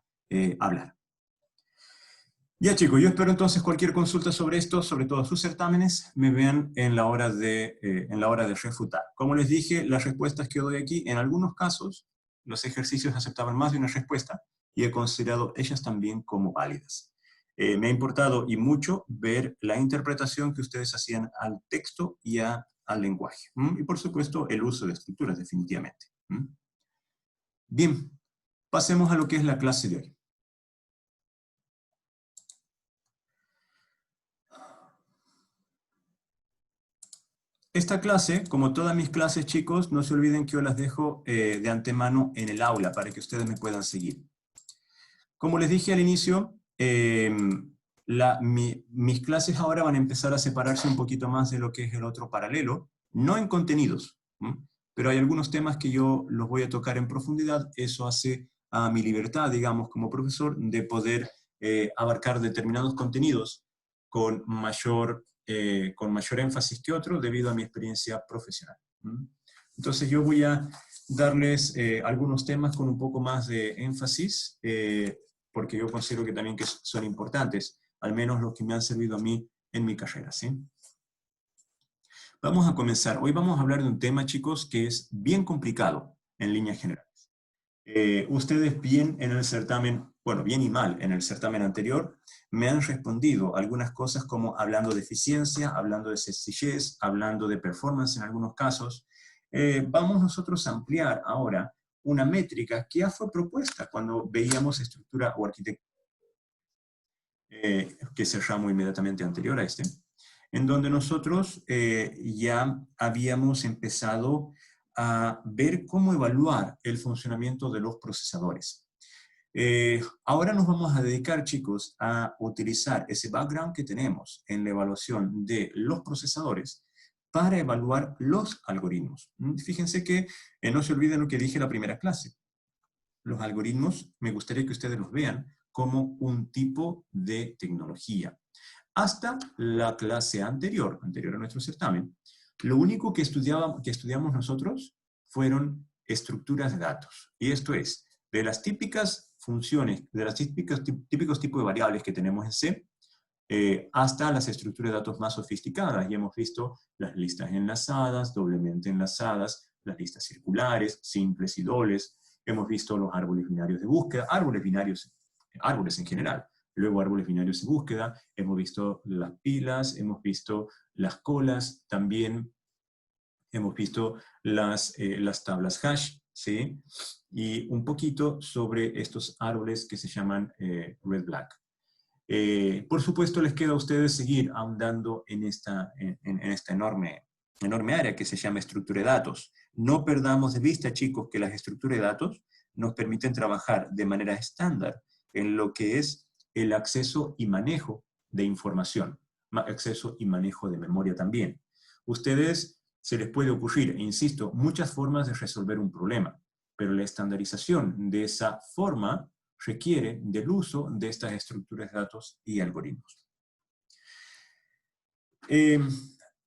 S1: hablar. Ya, chicos, yo espero entonces cualquier consulta sobre esto, sobre todo sus certámenes, me vean en la hora de refutar. Como les dije, las respuestas que doy aquí, en algunos casos, los ejercicios aceptaban más de una respuesta y he considerado ellas también como válidas. Me ha importado y mucho ver la interpretación que ustedes hacían al texto y al lenguaje. Y por supuesto, el uso de estructuras, definitivamente. Bien, pasemos a lo que es la clase de hoy. Esta clase, como todas mis clases, chicos, no se olviden que yo las dejo de antemano en el aula para que ustedes me puedan seguir. Como les dije al inicio, mis clases ahora van a empezar a separarse un poquito más de lo que es el otro paralelo, no en contenidos, pero hay algunos temas que yo los voy a tocar en profundidad. Eso hace a mi libertad, digamos, como profesor, de poder abarcar determinados contenidos con mayor énfasis que otros debido a mi experiencia profesional. ¿Mm? Entonces yo voy a darles algunos temas con un poco más de énfasis, porque yo considero que también que son importantes, al menos los que me han servido a mí en mi carrera, ¿sí? Vamos a comenzar. Hoy vamos a hablar de un tema, chicos, que es bien complicado en líneas generales. Ustedes bien en el certamen, bueno, bien y mal en el certamen anterior, me han respondido algunas cosas como hablando de eficiencia, hablando de sencillez, hablando de performance en algunos casos. Vamos nosotros a ampliar ahora una métrica que ya fue propuesta cuando veíamos estructura o arquitectura, que es el ramo inmediatamente anterior a este, en donde nosotros ya habíamos empezado a ver cómo evaluar el funcionamiento de los procesadores. Ahora nos vamos a dedicar, chicos, a utilizar ese background que tenemos en la evaluación de los procesadores para evaluar los algoritmos. Fíjense que no se olviden lo que dije en la primera clase. Los algoritmos, me gustaría que ustedes los vean como un tipo de tecnología. Hasta la clase anterior a nuestro certamen, lo único que estudiamos nosotros fueron estructuras de datos. Y esto es, de las típicas funciones, de los típicos tipos de variables que tenemos en C, hasta las estructuras de datos más sofisticadas. Y hemos visto las listas enlazadas, doblemente enlazadas, las listas circulares, simples y dobles. Hemos visto los árboles binarios de búsqueda, árboles en general. Luego árboles binarios de búsqueda, hemos visto las pilas, hemos visto las colas, también hemos visto las tablas hash, ¿sí? Y un poquito sobre estos árboles que se llaman red-black. Por supuesto, les queda a ustedes seguir ahondando en esta enorme área que se llama estructura de datos. No perdamos de vista, chicos, que las estructuras de datos nos permiten trabajar de manera estándar en lo que es el acceso y manejo de información, acceso y manejo de memoria también. Ustedes se les puede ocurrir, e insisto, muchas formas de resolver un problema, pero la estandarización de esa forma requiere del uso de estas estructuras de datos y algoritmos.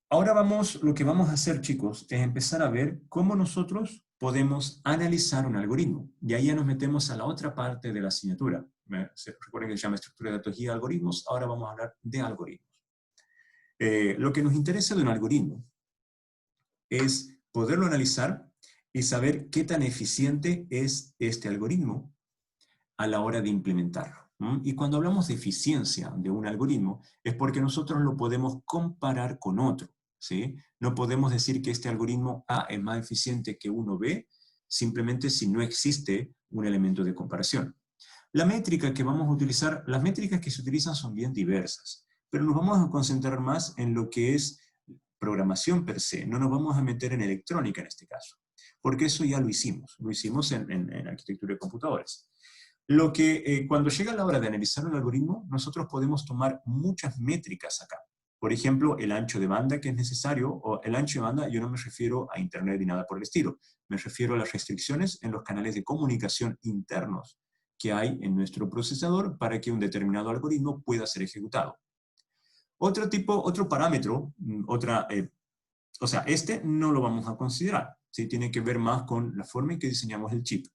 S1: Ahora lo que vamos a hacer, chicos, es empezar a ver cómo nosotros podemos analizar un algoritmo. Y ahí ya nos metemos a la otra parte de la asignatura. Recuerden que se llama estructura de datos y algoritmos. Ahora vamos a hablar de algoritmos. Lo que nos interesa de un algoritmo es poderlo analizar y saber qué tan eficiente es este algoritmo a la hora de implementarlo. Y cuando hablamos de eficiencia de un algoritmo, es porque nosotros lo podemos comparar con otro, ¿sí? No podemos decir que este algoritmo A es más eficiente que uno B, simplemente si no existe un elemento de comparación. La métrica que vamos a utilizar, las métricas que se utilizan son bien diversas, pero nos vamos a concentrar más en lo que es programación per se. No nos vamos a meter en electrónica en este caso, porque eso ya lo hicimos en arquitectura de computadores. Cuando llega la hora de analizar un algoritmo, nosotros podemos tomar muchas métricas acá. Por ejemplo, el ancho de banda que es necesario, o el ancho de banda yo no me refiero a internet ni nada por el estilo, me refiero a las restricciones en los canales de comunicación internos que hay en nuestro procesador para que un determinado algoritmo pueda ser ejecutado. Otro parámetro, este no lo vamos a considerar, ¿sí? Tiene que ver más con la forma en que diseñamos el chip.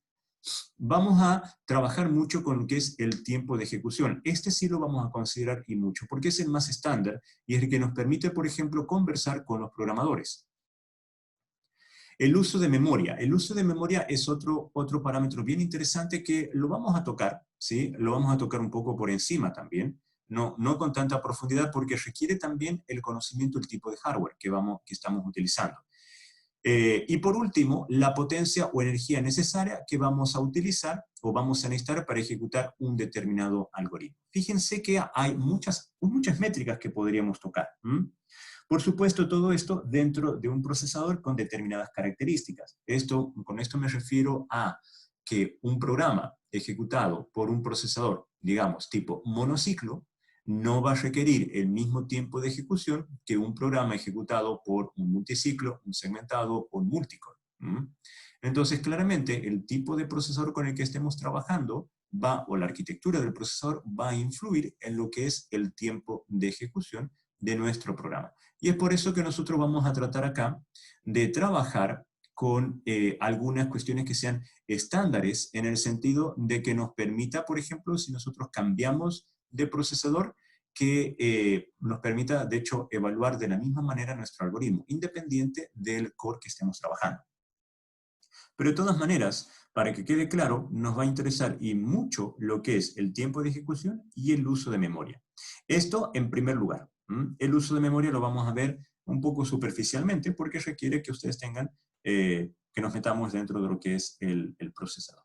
S1: Vamos a trabajar mucho con lo que es el tiempo de ejecución. Este sí lo vamos a considerar y mucho, porque es el más estándar y es el que nos permite, por ejemplo, conversar con los programadores. El uso de memoria. El uso de memoria es otro parámetro bien interesante que lo vamos a tocar, ¿sí? Lo vamos a tocar un poco por encima también, no con tanta profundidad porque requiere también el conocimiento del tipo de hardware que estamos utilizando. Y por último, la potencia o energía necesaria que vamos a utilizar o vamos a necesitar para ejecutar un determinado algoritmo. Fíjense que hay muchas métricas que podríamos tocar. Por supuesto, todo esto dentro de un procesador con determinadas características. Con esto me refiero a que un programa ejecutado por un procesador, digamos, tipo monociclo, no va a requerir el mismo tiempo de ejecución que un programa ejecutado por un multiciclo, un segmentado o un multicore. ¿Mm? Entonces, claramente, el tipo de procesador con el que estemos trabajando o la arquitectura del procesador va a influir en lo que es el tiempo de ejecución de nuestro programa. Y es por eso que nosotros vamos a tratar acá de trabajar con algunas cuestiones que sean estándares, en el sentido de que nos permita, por ejemplo, si nosotros cambiamos de procesador, que nos permita, de hecho, evaluar de la misma manera nuestro algoritmo, independiente del core que estemos trabajando. Pero de todas maneras, para que quede claro, nos va a interesar y mucho lo que es el tiempo de ejecución y el uso de memoria. Esto en primer lugar. El uso de memoria lo vamos a ver un poco superficialmente porque requiere que ustedes tengan, que nos metamos dentro de lo que es el procesador.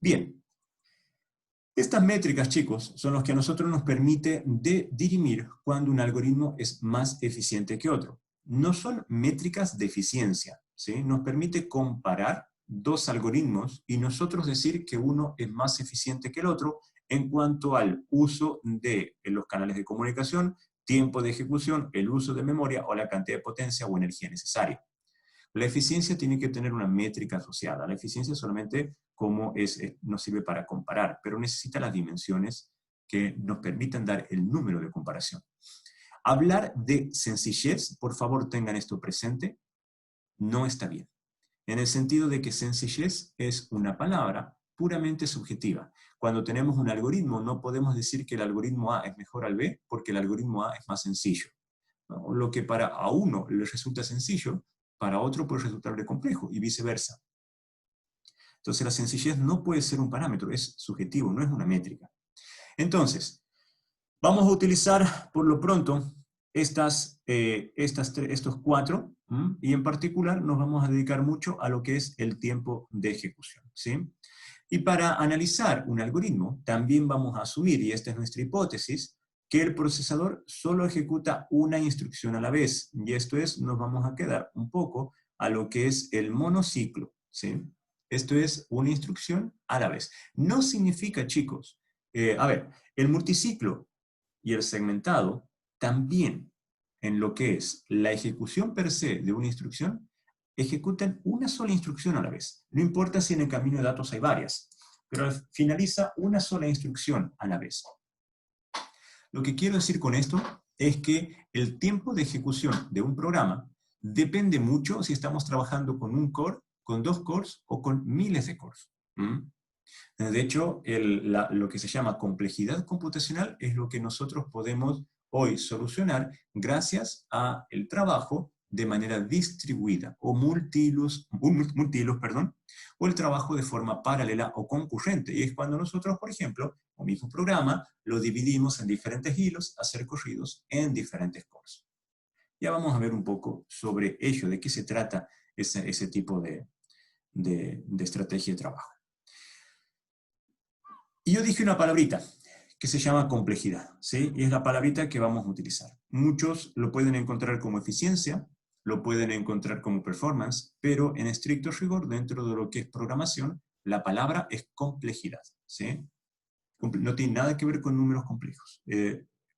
S1: Bien. Estas métricas, chicos, son los que a nosotros nos permite dirimir cuando un algoritmo es más eficiente que otro. No son métricas de eficiencia, ¿sí? Nos permite comparar dos algoritmos y nosotros decir que uno es más eficiente que el otro en cuanto al uso de los canales de comunicación, tiempo de ejecución, el uso de memoria o la cantidad de potencia o energía necesaria. La eficiencia tiene que tener una métrica asociada. La eficiencia solamente nos sirve para comparar, pero necesita las dimensiones que nos permitan dar el número de comparación. Hablar de sencillez, por favor tengan esto presente, no está bien. En el sentido de que sencillez es una palabra puramente subjetiva. Cuando tenemos un algoritmo, no podemos decir que el algoritmo A es mejor al B porque el algoritmo A es más sencillo, ¿no? Lo que a uno le resulta sencillo, para otro puede resultarle complejo y viceversa. Entonces la sencillez no puede ser un parámetro, es subjetivo, no es una métrica. Entonces, vamos a utilizar por lo pronto estos cuatro, y en particular nos vamos a dedicar mucho a lo que es el tiempo de ejecución, ¿sí? Y para analizar un algoritmo, también vamos a asumir, y esta es nuestra hipótesis, que el procesador solo ejecuta una instrucción a la vez. Y esto es, nos vamos a quedar un poco a lo que es el monociclo, ¿sí? Esto es una instrucción a la vez. No significa, chicos, el multiciclo y el segmentado también, en lo que es la ejecución per se de una instrucción, ejecutan una sola instrucción a la vez. No importa si en el camino de datos hay varias, pero finaliza una sola instrucción a la vez. Lo que quiero decir con esto es que el tiempo de ejecución de un programa depende mucho si estamos trabajando con un core, con 2 cores o con miles de cores. De hecho, lo que se llama complejidad computacional es lo que nosotros podemos hoy solucionar gracias al trabajo de manera distribuida o multihilos, o el trabajo de forma paralela o concurrente. Y es cuando nosotros, por ejemplo, un mismo programa lo dividimos en diferentes hilos a ser corridos en diferentes cores. Ya vamos a ver un poco sobre ello, de qué se trata ese tipo de estrategia de trabajo. Y yo dije una palabrita que se llama complejidad, ¿sí? Y es la palabrita que vamos a utilizar. Muchos lo pueden encontrar como eficiencia, lo pueden encontrar como performance, pero en estricto rigor, dentro de lo que es programación, la palabra es complejidad, ¿sí? No tiene nada que ver con números complejos.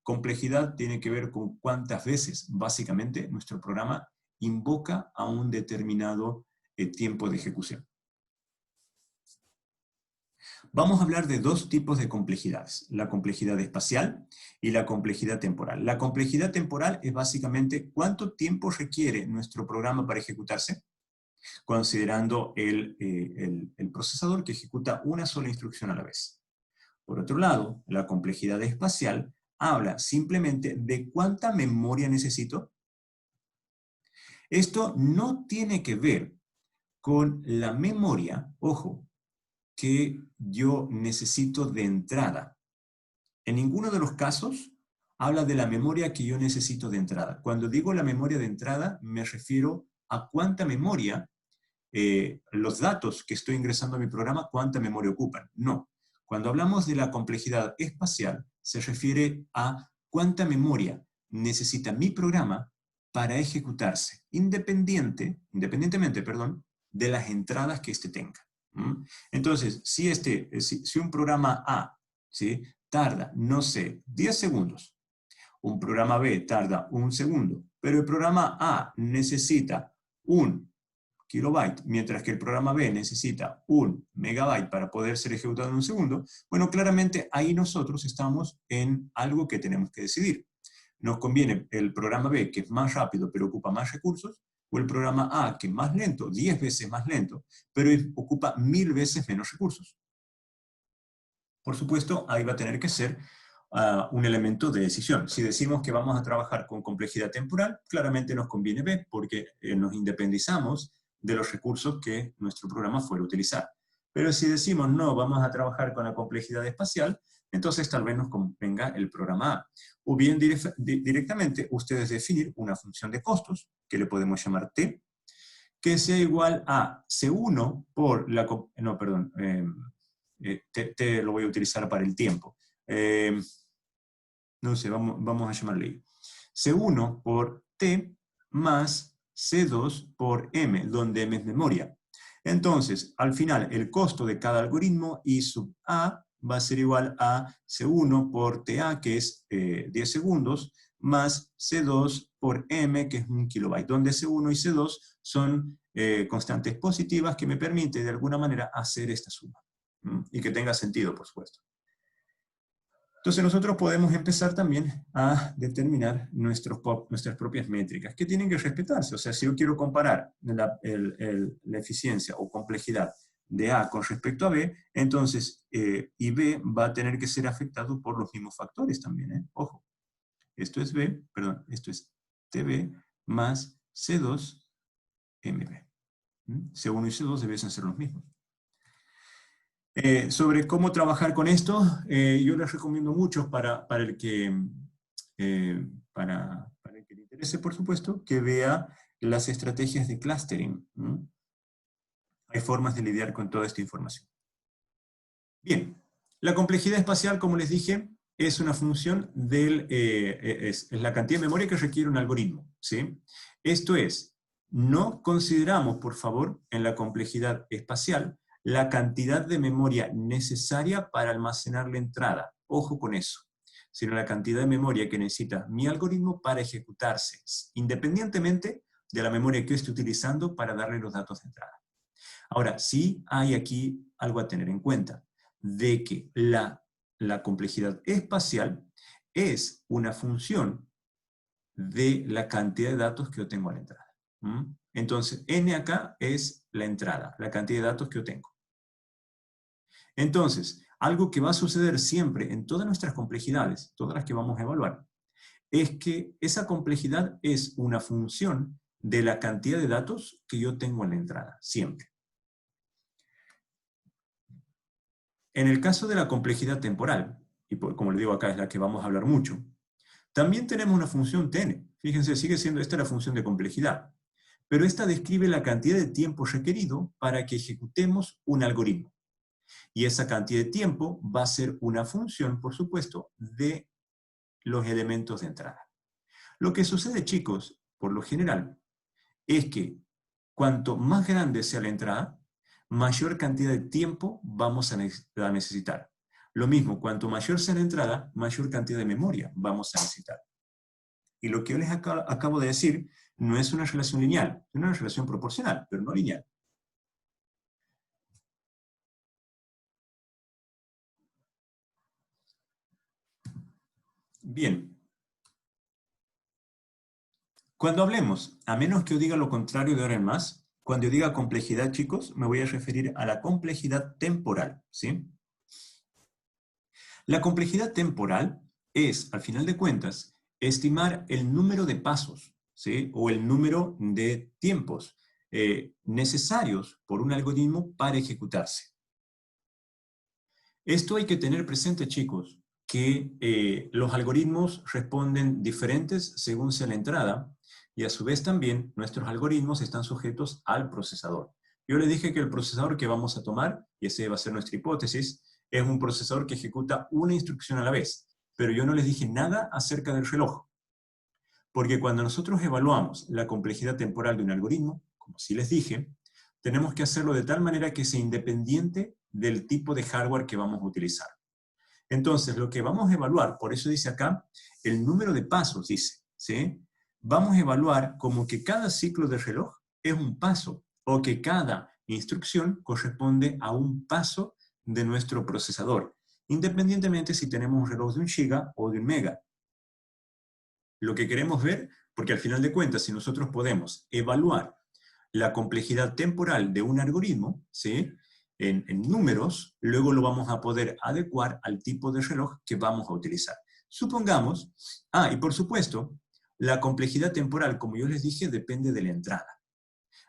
S1: Complejidad tiene que ver con cuántas veces, básicamente, nuestro programa invoca a un determinado tiempo de ejecución. Vamos a hablar de dos tipos de complejidades, la complejidad espacial y la complejidad temporal. La complejidad temporal es básicamente cuánto tiempo requiere nuestro programa para ejecutarse, considerando el procesador que ejecuta una sola instrucción a la vez. Por otro lado, la complejidad espacial habla simplemente de cuánta memoria necesito. Esto no tiene que ver con la memoria, ojo, que yo necesito de entrada. En ninguno de los casos habla de la memoria que yo necesito de entrada. Cuando digo la memoria de entrada, me refiero a cuánta memoria, los datos que estoy ingresando a mi programa, cuánta memoria ocupan. No. Cuando hablamos de la complejidad espacial, se refiere a cuánta memoria necesita mi programa para ejecutarse, independientemente, de las entradas que éste tenga. Entonces, si un programa A, ¿sí?, tarda, no sé, 10 segundos, un programa B tarda 1 segundo, pero el programa A necesita un kilobyte, mientras que el programa B necesita 1 megabyte para poder ser ejecutado en un segundo, bueno, claramente ahí nosotros estamos en algo que tenemos que decidir. ¿Nos conviene el programa B, que es más rápido pero ocupa más recursos, o el programa A, que es más lento, 10 veces más lento, pero ocupa 1000 veces menos recursos? Por supuesto, ahí va a tener que ser un elemento de decisión. Si decimos que vamos a trabajar con complejidad temporal, claramente nos conviene B, porque nos independizamos de los recursos que nuestro programa fuera a utilizar. Pero si decimos no, vamos a trabajar con la complejidad espacial, entonces tal vez nos convenga el programa A. O bien directamente ustedes definir una función de costos, que le podemos llamar T, que sea igual a C1 por la... No, perdón. T lo voy a utilizar para el tiempo. No sé, vamos a llamarle I. C1 por T más C2 por M, donde M es memoria. Entonces, al final, el costo de cada algoritmo I sub A va a ser igual a C1 por TA, que es 10 segundos, más C2 por M, que es 1 kilobyte, donde C1 y C2 son constantes positivas que me permiten de alguna manera hacer esta suma. Y que tenga sentido, por supuesto. Entonces nosotros podemos empezar también a determinar nuestras propias métricas, que tienen que respetarse. O sea, si yo quiero comparar la eficiencia o complejidad de A con respecto a B, entonces y B va a tener que ser afectado por los mismos factores también. Ojo, esto es B, perdón, esto es TB más C2 MB. C1 y C2 deben ser los mismos. Sobre cómo trabajar con esto, yo les recomiendo mucho para el que le interese, por supuesto, que vea las estrategias de clustering. Hay formas de lidiar con toda esta información. Bien, la complejidad espacial, como les dije, es una función es la cantidad de memoria que requiere un algoritmo, ¿sí? Esto es, no consideramos, por favor, en la complejidad espacial, la cantidad de memoria necesaria para almacenar la entrada. Ojo con eso. Sino la cantidad de memoria que necesita mi algoritmo para ejecutarse, independientemente de la memoria que yo esté utilizando para darle los datos de entrada. Ahora, sí hay aquí algo a tener en cuenta, de que la complejidad espacial es una función de la cantidad de datos que yo tengo a la entrada. Entonces, N acá es la entrada, la cantidad de datos que yo tengo. Entonces, algo que va a suceder siempre en todas nuestras complejidades, todas las que vamos a evaluar, es que esa complejidad es una función de la cantidad de datos que yo tengo en la entrada, siempre. En el caso de la complejidad temporal, y como le digo acá es la que vamos a hablar mucho, también tenemos una función Tn. Fíjense, sigue siendo esta la función de complejidad. Pero esta describe la cantidad de tiempo requerido para que ejecutemos un algoritmo. Y esa cantidad de tiempo va a ser una función, por supuesto, de los elementos de entrada. Lo que sucede, chicos, por lo general, es que cuanto más grande sea la entrada, mayor cantidad de tiempo vamos a necesitar. Lo mismo, cuanto mayor sea la entrada, mayor cantidad de memoria vamos a necesitar. Y lo que yo les acabo de decir no es una relación lineal, es una relación proporcional, pero no lineal. Bien. Cuando hablemos, a menos que yo diga lo contrario de ahora en más, cuando yo diga complejidad, chicos, me voy a referir a la complejidad temporal, ¿sí? La complejidad temporal es, al final de cuentas, estimar el número de pasos, ¿sí? O el número de tiempos necesarios por un algoritmo para ejecutarse. Esto hay que tener presente, chicos, que los algoritmos responden diferentes según sea la entrada, y a su vez también nuestros algoritmos están sujetos al procesador. Yo les dije que el procesador que vamos a tomar, y esa va a ser nuestra hipótesis, es un procesador que ejecuta una instrucción a la vez, pero yo no les dije nada acerca del reloj. Porque cuando nosotros evaluamos la complejidad temporal de un algoritmo, como sí les dije, tenemos que hacerlo de tal manera que sea independiente del tipo de hardware que vamos a utilizar. Entonces, lo que vamos a evaluar, por eso dice acá, el número de pasos, dice, ¿sí? Vamos a evaluar como que cada ciclo de reloj es un paso, o que cada instrucción corresponde a un paso de nuestro procesador, independientemente si tenemos un reloj de 1 giga o de 1 mega. Lo que queremos ver, porque al final de cuentas, si nosotros podemos evaluar la complejidad temporal de un algoritmo, ¿sí?, en números, luego lo vamos a poder adecuar al tipo de reloj que vamos a utilizar. Supongamos, y por supuesto, la complejidad temporal, como yo les dije, depende de la entrada.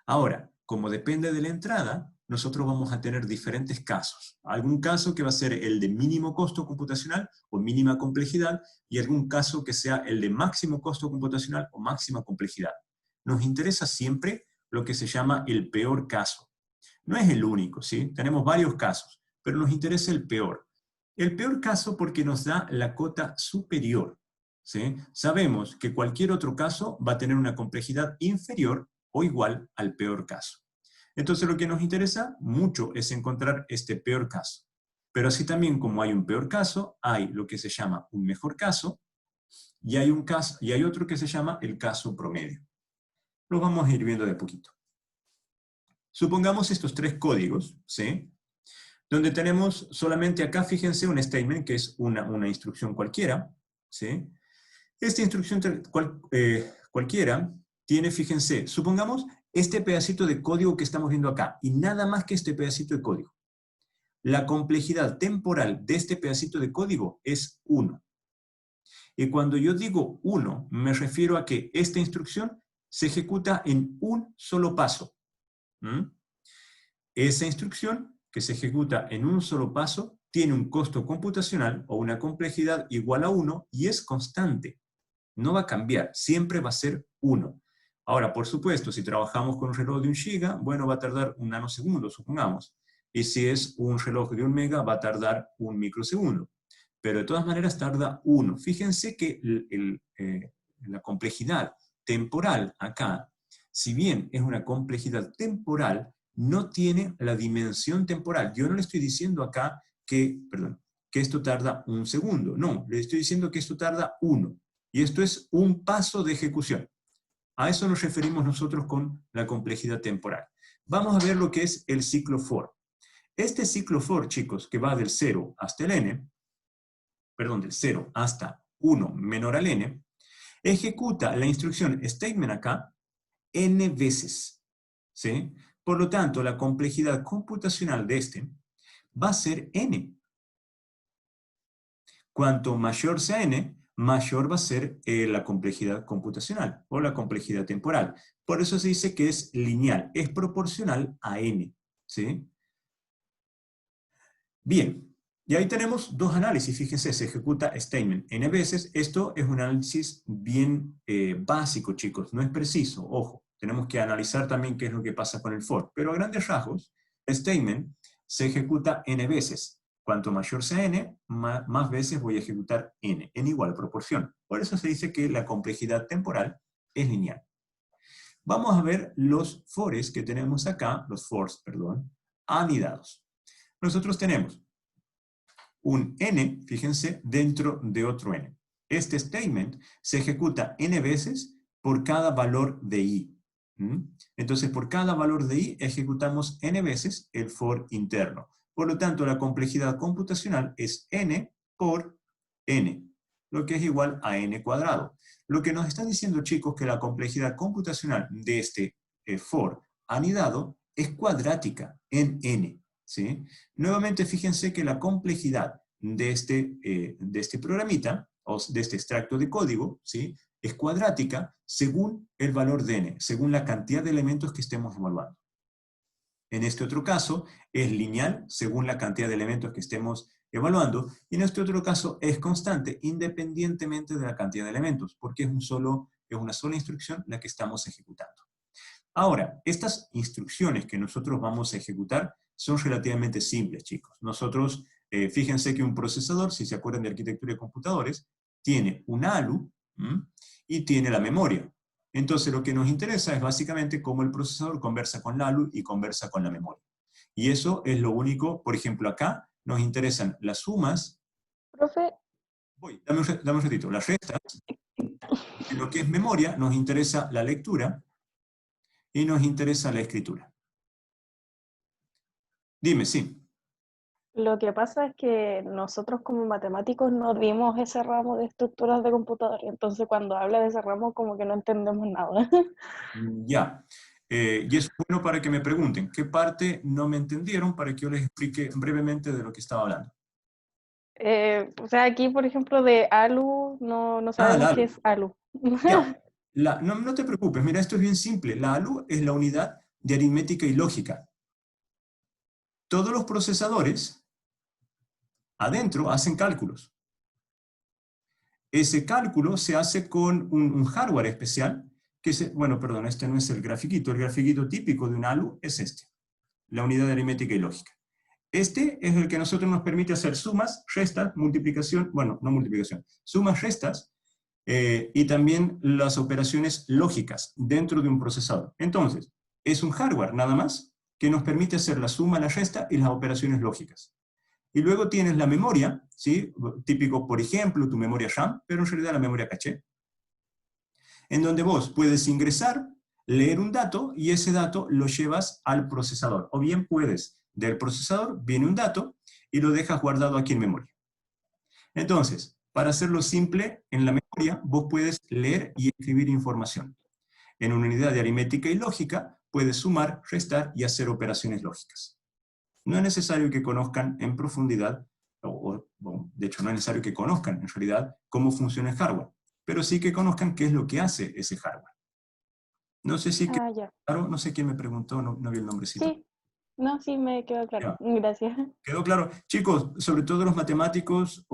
S1: Ahora, como depende de la entrada, nosotros vamos a tener diferentes casos. Algún caso que va a ser el de mínimo costo computacional o mínima complejidad, y algún caso que sea el de máximo costo computacional o máxima complejidad. Nos interesa siempre lo que se llama el peor caso. No es el único, ¿sí? Tenemos varios casos, pero nos interesa el peor. El peor caso porque nos da la cota superior, ¿sí? Sabemos que cualquier otro caso va a tener una complejidad inferior o igual al peor caso. Entonces lo que nos interesa mucho es encontrar este peor caso. Pero así también como hay un peor caso, hay lo que se llama un mejor caso, y hay otro que se llama el caso promedio. Lo vamos a ir viendo de a poquito. Supongamos estos 3 códigos, ¿sí?, donde tenemos solamente acá, fíjense, un statement, que es una instrucción cualquiera, ¿sí? Esta instrucción cualquiera tiene, fíjense, supongamos este pedacito de código que estamos viendo acá, y nada más que este pedacito de código. La complejidad temporal de este pedacito de código es 1. Y cuando yo digo 1, me refiero a que esta instrucción se ejecuta en un solo paso. Esa instrucción que se ejecuta en un solo paso tiene un costo computacional o una complejidad igual a 1 y es constante. No va a cambiar, siempre va a ser 1. Ahora, por supuesto, si trabajamos con un reloj de 1 giga, bueno, va a tardar un nanosegundo, supongamos. Y si es un reloj de 1 mega, va a tardar un microsegundo. Pero de todas maneras tarda 1. Fíjense que la complejidad temporal acá, si bien es una complejidad temporal, no tiene la dimensión temporal. Yo no le estoy diciendo acá que esto tarda 1 segundo. No, le estoy diciendo que esto tarda 1. Y esto es un paso de ejecución. A eso nos referimos nosotros con la complejidad temporal. Vamos a ver lo que es el ciclo for. Este ciclo for, chicos, que va del 0 hasta el n, del 0 hasta 1 menor al n, ejecuta la instrucción statement acá n veces, ¿sí? Por lo tanto, la complejidad computacional de este va a ser n. Cuanto mayor sea n, mayor va a ser la complejidad computacional o la complejidad temporal. Por eso se dice que es lineal, es proporcional a n, ¿sí? Bien, y ahí tenemos 2 análisis. Fíjense, se ejecuta statement n veces. Esto es un análisis bien básico, chicos, no es preciso, ojo. Tenemos que analizar también qué es lo que pasa con el for. Pero a grandes rasgos, el statement se ejecuta n veces. Cuanto mayor sea n, más veces voy a ejecutar n, en igual proporción. Por eso se dice que la complejidad temporal es lineal. Vamos a ver los fores que tenemos acá, anidados. Nosotros tenemos un n, fíjense, dentro de otro n. Este statement se ejecuta n veces por cada valor de i. Entonces, por cada valor de i, ejecutamos n veces el for interno. Por lo tanto, la complejidad computacional es n por n, lo que es igual a n cuadrado. Lo que nos está diciendo, chicos, que la complejidad computacional de este for anidado es cuadrática en n, ¿sí? Nuevamente, fíjense que la complejidad de este programita, o de este extracto de código, ¿sí?, es cuadrática según el valor de n, según la cantidad de elementos que estemos evaluando. En este otro caso, es lineal según la cantidad de elementos que estemos evaluando, y en este otro caso es constante, independientemente de la cantidad de elementos, porque es una sola instrucción la que estamos ejecutando. Ahora, estas instrucciones que nosotros vamos a ejecutar son relativamente simples, chicos. Nosotros, fíjense que un procesador, si se acuerdan de arquitectura de computadores, tiene un ALU y tiene la memoria. Entonces, lo que nos interesa es básicamente cómo el procesador conversa con la ALU y conversa con la memoria. Y eso es lo único, por ejemplo, acá nos interesan las sumas.
S3: Profe.
S1: Dame un ratito. Las restas. En lo que es memoria, nos interesa la lectura y nos interesa la escritura. Dime, sí.
S3: Lo que pasa es que nosotros como matemáticos no dimos ese ramo de estructuras de computador, entonces cuando habla de ese ramo como que no entendemos nada.
S1: Ya. Y es bueno para que me pregunten qué parte no me entendieron para que yo les explique brevemente de lo que estaba hablando.
S3: O sea, aquí por ejemplo de ALU no
S1: Ah,
S3: sabemos
S1: la
S3: qué
S1: ALU.
S3: es ALU.
S1: Ya. No te preocupes, mira, esto es bien simple. La ALU es la unidad de aritmética y lógica. Todos los procesadores adentro hacen cálculos. Ese cálculo se hace con un hardware especial, bueno, perdón, este no es el grafiquito típico de un ALU es este, la unidad de aritmética y lógica. Este es el que a nosotros nos permite hacer sumas, restas, multiplicación, bueno, no multiplicación, sumas, restas, y también las operaciones lógicas dentro de un procesador. Entonces, es un hardware nada más que nos permite hacer la suma, la resta y las operaciones lógicas. Y luego tienes la memoria, ¿sí? Típico, por ejemplo, tu memoria RAM, pero en realidad la memoria caché, en donde vos puedes ingresar, leer un dato y ese dato lo llevas al procesador. O bien puedes, del procesador viene un dato y lo dejas guardado aquí en memoria. Entonces, para hacerlo simple, en la memoria vos puedes leer y escribir información. En una unidad de aritmética y lógica, puedes sumar, restar y hacer operaciones lógicas. No es necesario que conozcan en profundidad, bueno, de hecho no es necesario que conozcan en realidad cómo funciona el hardware, pero sí que conozcan qué es lo que hace ese hardware. No sé si quedó
S3: Ah, ya.
S1: claro, no sé quién me preguntó, no vi el nombrecito.
S3: Sí, no, sí me quedó claro.
S1: Ya,
S3: Gracias.
S1: quedó claro. Chicos, sobre todo los matemáticos,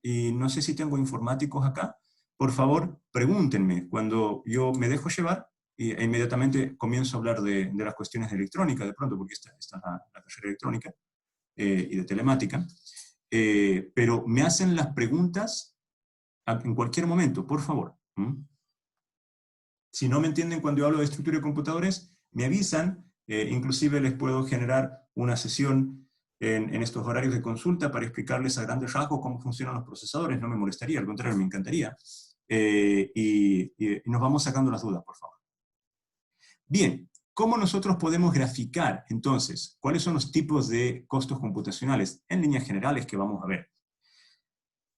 S1: y no sé si tengo informáticos acá, por favor, pregúntenme cuando yo me dejo llevar e inmediatamente comienzo a hablar de las cuestiones de electrónica, de pronto, porque esta es la carrera electrónica y de telemática. Pero me hacen las preguntas en cualquier momento, por favor. Si no me entienden cuando yo hablo de estructura de computadores, me avisan, inclusive les puedo generar una sesión en estos horarios de consulta para explicarles a grandes rasgos cómo funcionan los procesadores, no me molestaría, al contrario, me encantaría. Y nos vamos sacando las dudas, por favor. Bien, ¿cómo nosotros podemos graficar, entonces, cuáles son los tipos de costos computacionales en líneas generales que vamos a ver?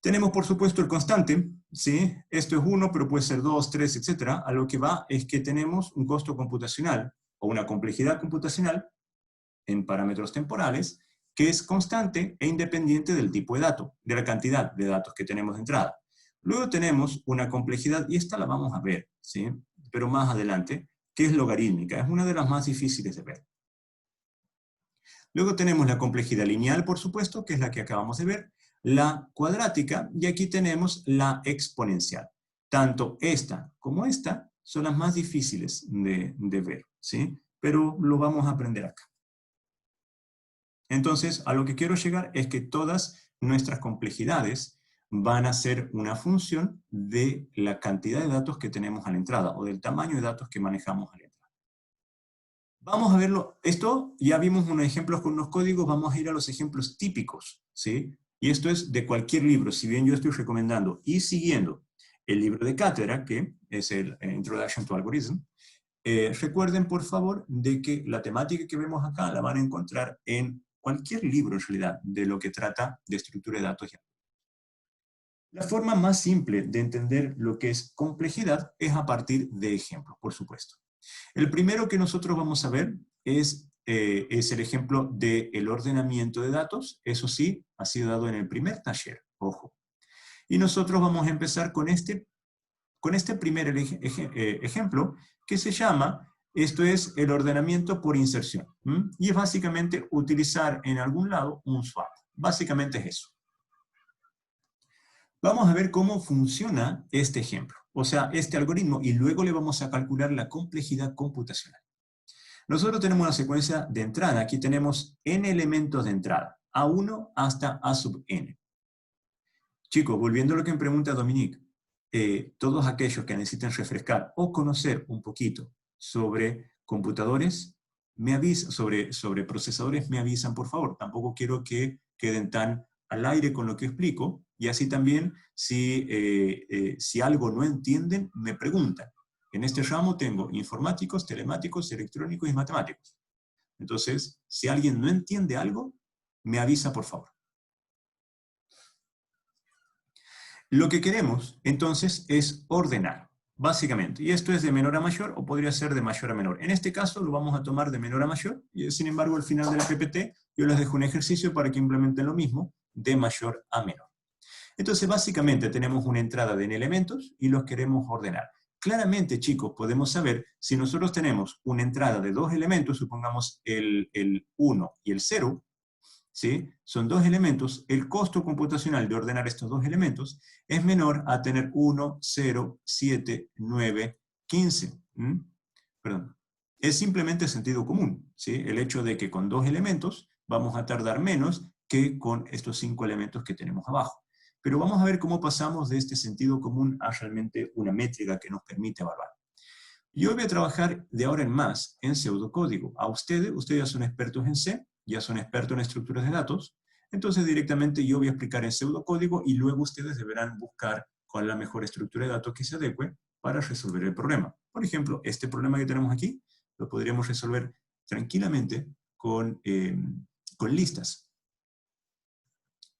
S1: Tenemos, por supuesto, el constante, ¿sí? Esto es 1, pero puede ser 2, 3, etc. A lo que va es que tenemos un costo computacional, o una complejidad computacional, en parámetros temporales, que es constante e independiente del tipo de dato, de la cantidad de datos que tenemos de entrada. Luego tenemos una complejidad, y esta la vamos a ver, ¿sí? Pero más adelante, que es logarítmica. Es una de las más difíciles de ver. Luego tenemos la complejidad lineal, por supuesto, que es la que acabamos de ver, la cuadrática, y aquí tenemos la exponencial. Tanto esta como esta son las más difíciles de ver, ¿sí? Pero lo vamos a aprender acá. Entonces, a lo que quiero llegar es que todas nuestras complejidades van a ser una función de la cantidad de datos que tenemos a la entrada, o del tamaño de datos que manejamos a la entrada. Vamos a verlo, esto ya vimos unos ejemplos con unos códigos, vamos a ir a los ejemplos típicos, ¿sí? Y esto es de cualquier libro, si bien yo estoy recomendando y siguiendo el libro de cátedra, que es el Introduction to Algorithm, recuerden por favor de que la temática que vemos acá la van a encontrar en cualquier libro en realidad de lo que trata de estructura de datos. La forma más simple de entender lo que es complejidad es a partir de ejemplos, por supuesto. El primero que nosotros vamos a ver es el ejemplo del ordenamiento de datos. Eso sí, ha sido dado en el primer taller, ojo. Y nosotros vamos a empezar con este primer ejemplo, que se llama, esto es el ordenamiento por inserción. Y es básicamente utilizar en algún lado un swap. Básicamente es eso. Vamos a ver cómo funciona este ejemplo, o sea, este algoritmo, y luego le vamos a calcular la complejidad computacional. Nosotros tenemos una secuencia de entrada, aquí tenemos n elementos de entrada, A1 hasta A sub n. Chicos, volviendo a lo que me pregunta Dominique, todos aquellos que necesiten refrescar o conocer un poquito sobre computadores, me avisan, sobre procesadores, me avisan por favor. Tampoco quiero que queden tan al aire con lo que explico, y así también, si algo no entienden, me preguntan. En este ramo tengo informáticos, telemáticos, electrónicos y matemáticos. Entonces, si alguien no entiende algo, me avisa por favor. Lo que queremos, entonces, es ordenar, básicamente. Y esto es de menor a mayor, o podría ser de mayor a menor. En este caso, lo vamos a tomar de menor a mayor, y sin embargo, al final de la PPT, yo les dejo un ejercicio para que implementen lo mismo, de mayor a menor. Entonces, básicamente, tenemos una entrada de n elementos, y los queremos ordenar. Claramente, chicos, podemos saber, si nosotros tenemos una entrada de 2 elementos, supongamos el 1 y el 0, ¿sí? Son 2 elementos, el costo computacional de ordenar estos 2 elementos es menor a tener 1, 0, 7, 9, 15. Perdón. Es simplemente sentido común, ¿sí? El hecho de que con 2 elementos vamos a tardar menos que con estos 5 elementos que tenemos abajo. Pero vamos a ver cómo pasamos de este sentido común a realmente una métrica que nos permite evaluar. Yo voy a trabajar de ahora en más en pseudocódigo. A ustedes ya son expertos en C, ya son expertos en estructuras de datos, entonces directamente yo voy a explicar en pseudocódigo y luego ustedes deberán buscar cuál es la mejor estructura de datos que se adecue para resolver el problema. Por ejemplo, este problema que tenemos aquí lo podríamos resolver tranquilamente con listas.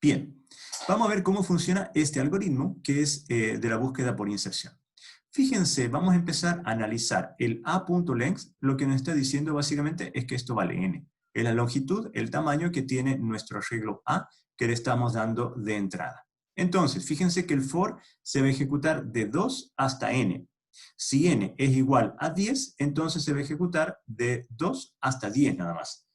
S1: Bien, vamos a ver cómo funciona este algoritmo que es de la búsqueda por inserción. Fíjense, vamos a empezar a analizar el a.length, lo que nos está diciendo básicamente es que esto vale n. Es la longitud, el tamaño que tiene nuestro arreglo A que le estamos dando de entrada. Entonces, fíjense que el for se va a ejecutar de 2 hasta n. Si n es igual a 10, entonces se va a ejecutar de 2 hasta 10 nada más.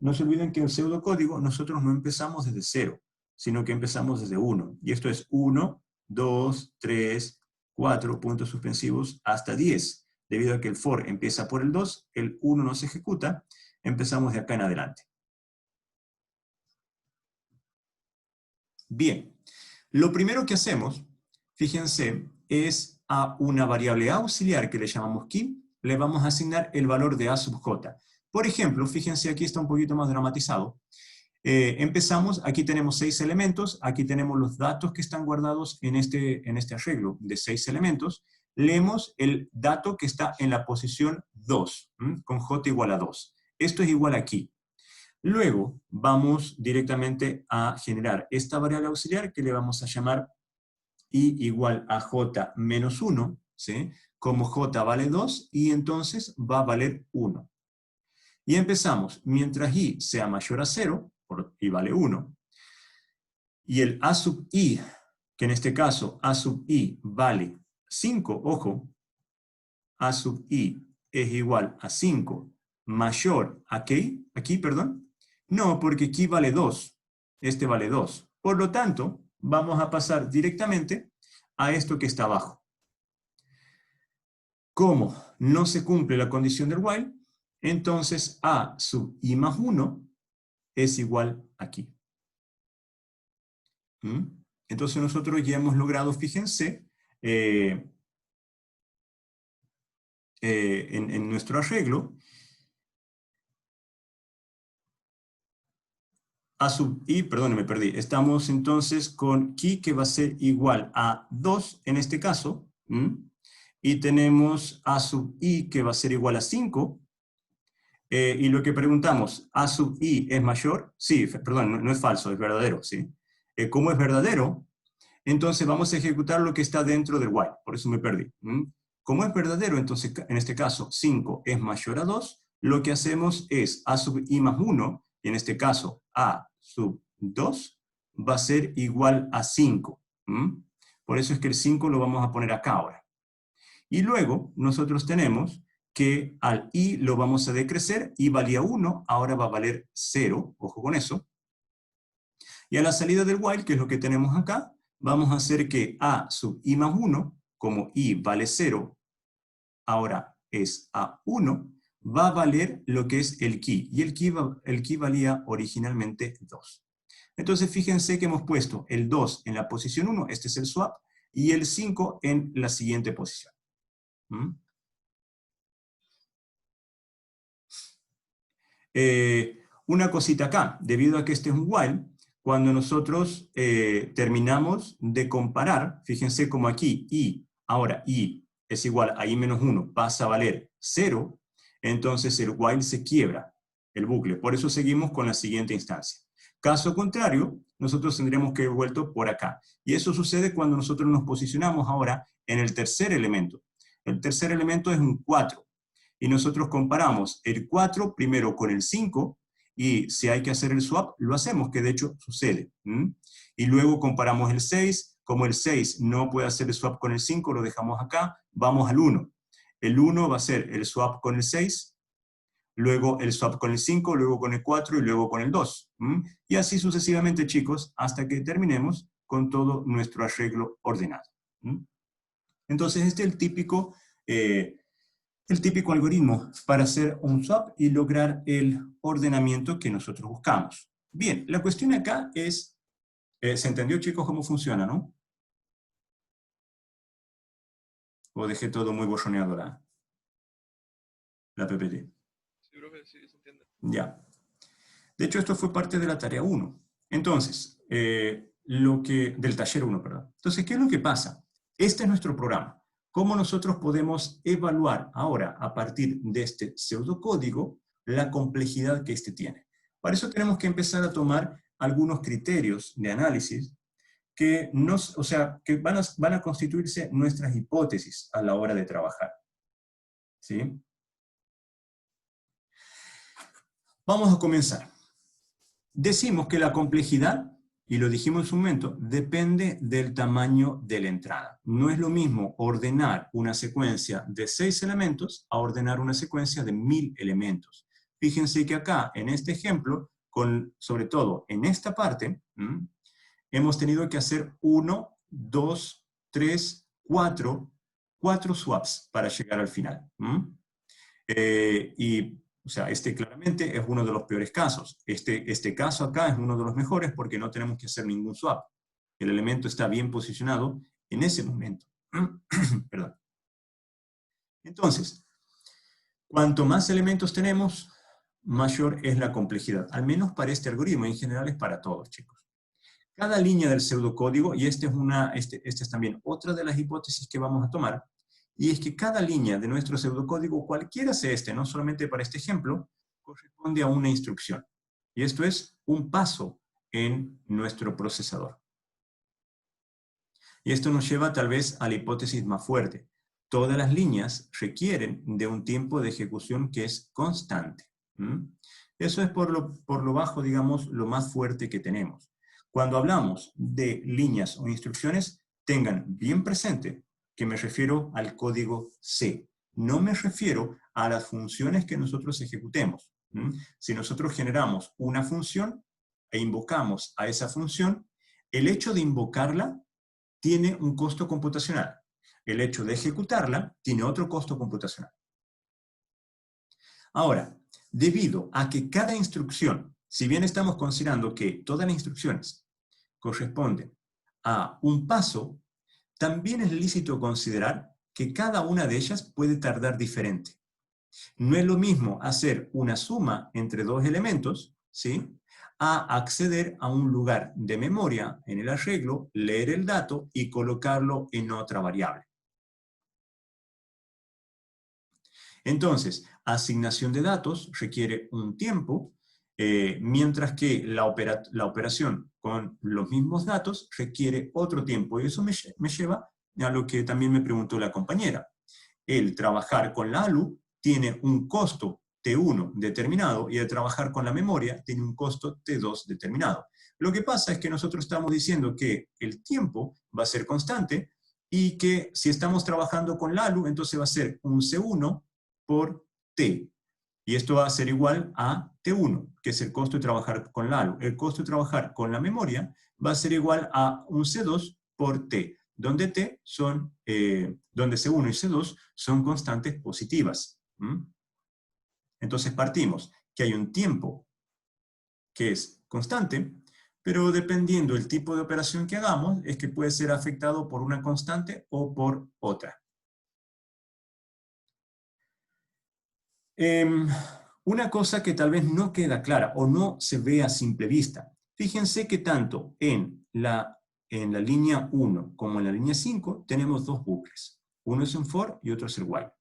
S1: No se olviden que en pseudocódigo nosotros no empezamos desde 0, sino que empezamos desde 1. Y esto es 1, 2, 3, 4 puntos suspensivos hasta 10. Debido a que el for empieza por el 2, el 1 no se ejecuta, empezamos de acá en adelante. Bien, lo primero que hacemos, fíjense, es a una variable auxiliar que le llamamos key, le vamos a asignar el valor de a sub j. Por ejemplo, fíjense, aquí está un poquito más dramatizado. Empezamos, aquí tenemos 6 elementos, aquí tenemos los datos que están guardados en este arreglo de 6 elementos. Leemos el dato que está en la posición 2, con j igual a 2. Esto es igual aquí. Luego vamos directamente a generar esta variable auxiliar que le vamos a llamar i igual a j menos 1, ¿sí? Como j vale 2 y entonces va a valer 1. Y empezamos, mientras i sea mayor a 0, y vale 1, y el a sub i, que en este caso a sub i vale 5, ojo, a sub i es igual a 5 mayor a ¿qué? Aquí, perdón. No, porque aquí vale 2, este vale 2. Por lo tanto, vamos a pasar directamente a esto que está abajo. Como no se cumple la condición del while, entonces a sub i más 1 es igual aquí. Entonces nosotros ya hemos logrado, fíjense, en nuestro arreglo, a sub i, perdón, me perdí, estamos entonces con key que va a ser igual a 2 en este caso, y tenemos a sub i que va a ser igual a 5, y lo que preguntamos, ¿a sub i es mayor? Sí, perdón, no es falso, es verdadero, ¿sí? Como es verdadero, entonces vamos a ejecutar lo que está dentro del while, por eso me perdí. Como es verdadero, entonces en este caso 5 es mayor a 2, lo que hacemos es a sub i más 1, y en este caso a sub 2, va a ser igual a 5. Por eso es que el 5 lo vamos a poner acá ahora. Y luego nosotros tenemos que al i lo vamos a decrecer, i valía 1, ahora va a valer 0, ojo con eso. Y a la salida del while, que es lo que tenemos acá, vamos a hacer que a sub i más 1, como i vale 0, ahora es a 1, va a valer lo que es el key. Y el key valía originalmente 2. Entonces fíjense que hemos puesto el 2 en la posición 1, este es el swap, y el 5 en la siguiente posición. Una cosita acá, debido a que este es un while, cuando nosotros terminamos de comparar, fíjense como aquí i, ahora i es igual a i menos 1, pasa a valer 0, entonces el while se quiebra. el bucle. Por eso seguimos con la siguiente instancia. Caso contrario, nosotros tendríamos que haber vuelto por acá. Y eso sucede cuando nosotros nos posicionamos ahora en el tercer elemento. El tercer elemento es un 4. Y nosotros comparamos el 4 primero con el 5, y si hay que hacer el swap, lo hacemos, que de hecho sucede. Y luego comparamos el 6, como el 6 no puede hacer el swap con el 5, lo dejamos acá, vamos al 1. El 1 va a ser el swap con el 6, luego el swap con el 5, luego con el 4 y luego con el 2. Y así sucesivamente, chicos, hasta que terminemos con todo nuestro arreglo ordenado. Entonces, este es el típico algoritmo para hacer un swap y lograr el ordenamiento que nosotros buscamos. Bien, la cuestión acá es, ¿se entendió, chicos, cómo funciona, no? ¿O dejé todo muy borroneado la PPT?
S4: Sí, profe, sí, se entiende.
S1: Ya. De hecho, esto fue parte de la tarea 1. Entonces, del taller 1, perdón. Entonces, ¿qué es lo que pasa? Este es nuestro programa. ¿Cómo nosotros podemos evaluar ahora, a partir de este pseudocódigo, la complejidad que este tiene? Para eso tenemos que empezar a tomar algunos criterios de análisis que, que van a constituirse nuestras hipótesis a la hora de trabajar. ¿Sí? Vamos a comenzar. Decimos que la complejidad, y lo dijimos en su momento, depende del tamaño de la entrada. No es lo mismo ordenar una secuencia de 6 elementos a ordenar una secuencia de 1000 elementos. Fíjense que acá, en este ejemplo, sobre todo en esta parte, hemos tenido que hacer 1, 2, 3, 4 swaps para llegar al final. O sea, este claramente es uno de los peores casos. Este caso acá es uno de los mejores porque no tenemos que hacer ningún swap. El elemento está bien posicionado en ese momento. Perdón. Entonces, cuanto más elementos tenemos, mayor es la complejidad. Al menos para este algoritmo, en general es para todos, chicos. Cada línea del pseudocódigo, y esta es también otra de las hipótesis que vamos a tomar, y es que cada línea de nuestro pseudocódigo, cualquiera sea no solamente para este ejemplo, corresponde a una instrucción. Y esto es un paso en nuestro procesador. Y esto nos lleva tal vez a la hipótesis más fuerte. Todas las líneas requieren de un tiempo de ejecución que es constante. Eso es por lo bajo, digamos, lo más fuerte que tenemos. Cuando hablamos de líneas o instrucciones, tengan bien presente que me refiero al código C. No me refiero a las funciones que nosotros ejecutemos. Si nosotros generamos una función e invocamos a esa función, el hecho de invocarla tiene un costo computacional. El hecho de ejecutarla tiene otro costo computacional. Ahora, debido a que cada instrucción, si bien estamos considerando que todas las instrucciones corresponden a un paso, también es lícito considerar que cada una de ellas puede tardar diferente. No es lo mismo hacer una suma entre dos elementos, ¿sí?, a acceder a un lugar de memoria en el arreglo, leer el dato y colocarlo en otra variable. Entonces, asignación de datos requiere un tiempo, mientras que la operación con los mismos datos requiere otro tiempo. Y eso me lleva a lo que también me preguntó la compañera. El trabajar con la ALU tiene un costo T1 determinado y el trabajar con la memoria tiene un costo T2 determinado. Lo que pasa es que nosotros estamos diciendo que el tiempo va a ser constante y que si estamos trabajando con la ALU, entonces va a ser un C1 por T. Y esto va a ser igual a T1, que es el costo de trabajar con la ALU. El costo de trabajar con la memoria va a ser igual a un C2 por T, donde C1 y C2 son constantes positivas. Entonces partimos que hay un tiempo que es constante, pero dependiendo del tipo de operación que hagamos, es que puede ser afectado por una constante o por otra. Una cosa que tal vez no queda clara o no se ve a simple vista. Fíjense que tanto en la línea 1 como en la línea 5 tenemos dos bucles. Uno es un for y otro es el while.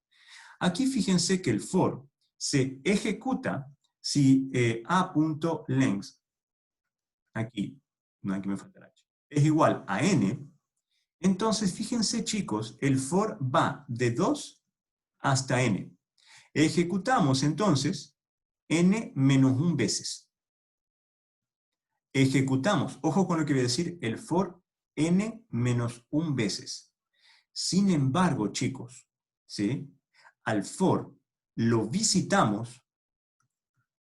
S1: Aquí fíjense que el for se ejecuta si a.length, aquí, no, aquí me falta el h, es igual a n, entonces fíjense chicos, el for va de 2 hasta n. Ejecutamos entonces n menos 1 veces. Ejecutamos, ojo con lo que voy a decir, el for n menos 1 veces. Sin embargo, chicos, ¿sí? Al for lo visitamos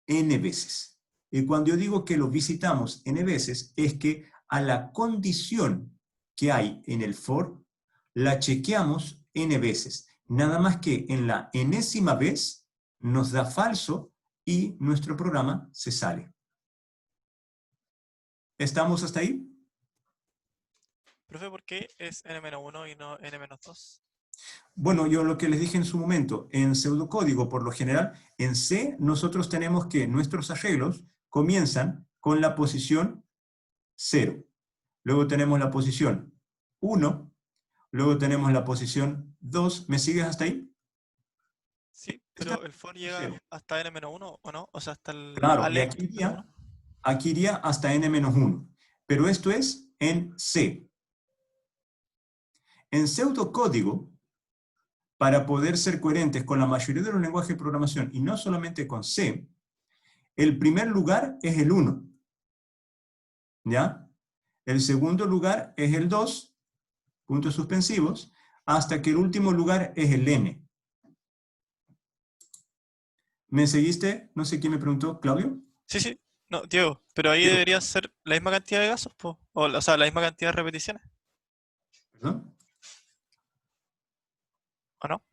S1: n veces. Y cuando yo digo que lo visitamos n veces, es que a la condición que hay en el for, la chequeamos n veces. Nada más que en la enésima vez nos da falso y nuestro programa se sale. ¿Estamos hasta ahí?
S4: Profe, ¿por qué es n-1 y no n-2?
S1: Bueno, yo lo que les dije en su momento, en pseudocódigo, por lo general, en C nosotros tenemos que nuestros arreglos comienzan con la posición 0. Luego tenemos la posición 1. Luego tenemos la posición 2. ¿Me sigues hasta ahí?
S4: Sí, pero el for llega
S1: Cero.
S4: hasta n-1, ¿o no? O sea, hasta el
S1: Claro, y
S4: a-length n-1.
S1: aquí iría hasta n-1. Pero esto es en C. En pseudocódigo, para poder ser coherentes con la mayoría de los lenguajes de programación, y no solamente con C, el primer lugar es el 1. ¿Ya? El segundo lugar es el 2, puntos suspensivos, hasta que el último lugar es el n. ¿Me seguiste? No sé quién me preguntó, ¿Claudio?
S4: Sí, sí. No, Diego, pero ahí
S1: Diego.
S4: debería ser la misma cantidad de gasos, po. O sea, la misma cantidad de repeticiones,
S1: ¿Perdón?
S4: ¿o no?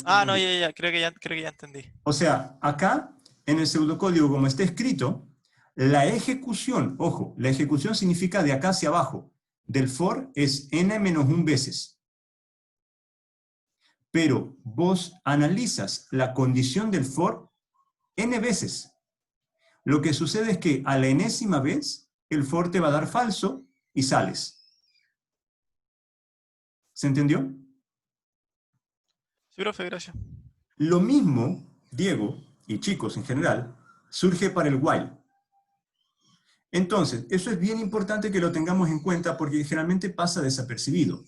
S4: Ah, no, ya, creo que ya entendí.
S1: O sea, acá, en el pseudocódigo como está escrito, la ejecución, ojo, la ejecución significa de acá hacia abajo, del for es n-1 veces. Pero vos analizas la condición del for n veces. Lo que sucede es que a la enésima vez, el for te va a dar falso y sales. ¿Se entendió?
S4: Sí, profe, gracias.
S1: Lo mismo, Diego, y chicos en general, surge para el while. Entonces, eso es bien importante que lo tengamos en cuenta porque generalmente pasa desapercibido.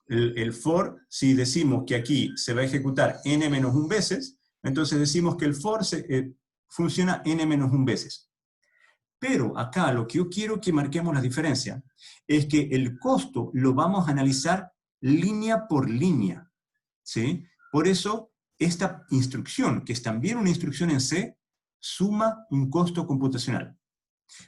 S1: El for, si decimos que aquí se va a ejecutar n-1 veces, entonces decimos que el for funciona n-1 veces. Pero acá lo que yo quiero que marquemos la diferencia es que el costo lo vamos a analizar línea por línea, ¿sí? Por eso, esta instrucción, que es también una instrucción en C, suma un costo computacional.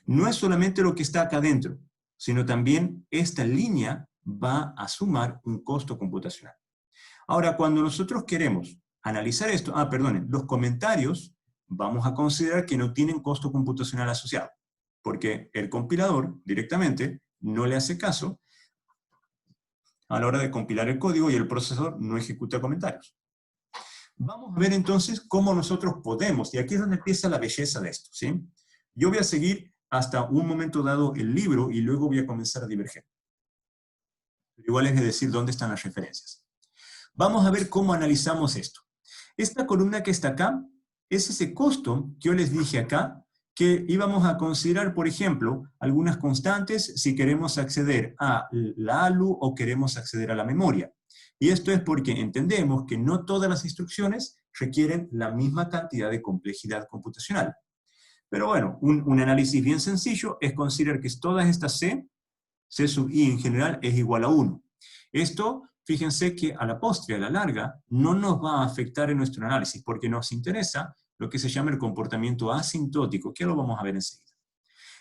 S1: No es solamente lo que está acá adentro, sino también esta línea va a sumar un costo computacional. Ahora, cuando nosotros queremos analizar esto, perdonen, los comentarios, vamos a considerar que no tienen costo computacional asociado, porque el compilador directamente no le hace caso a la hora de compilar el código y el procesador no ejecuta comentarios. Vamos a ver entonces cómo nosotros podemos, y aquí es donde empieza la belleza de esto, ¿sí? Yo voy a seguir hasta un momento dado el libro y luego voy a comenzar a diverger. Igual es de decir dónde están las referencias. Vamos a ver cómo analizamos esto. Esta columna que está acá es ese costo que yo les dije acá, que íbamos a considerar, por ejemplo, algunas constantes si queremos acceder a la ALU o queremos acceder a la memoria. Y esto es porque entendemos que no todas las instrucciones requieren la misma cantidad de complejidad computacional. Pero bueno, un análisis bien sencillo es considerar que todas estas C sub i en general es igual a 1. Esto, fíjense que a la postre, a la larga, no nos va a afectar en nuestro análisis, porque nos interesa lo que se llama el comportamiento asintótico, que lo vamos a ver enseguida.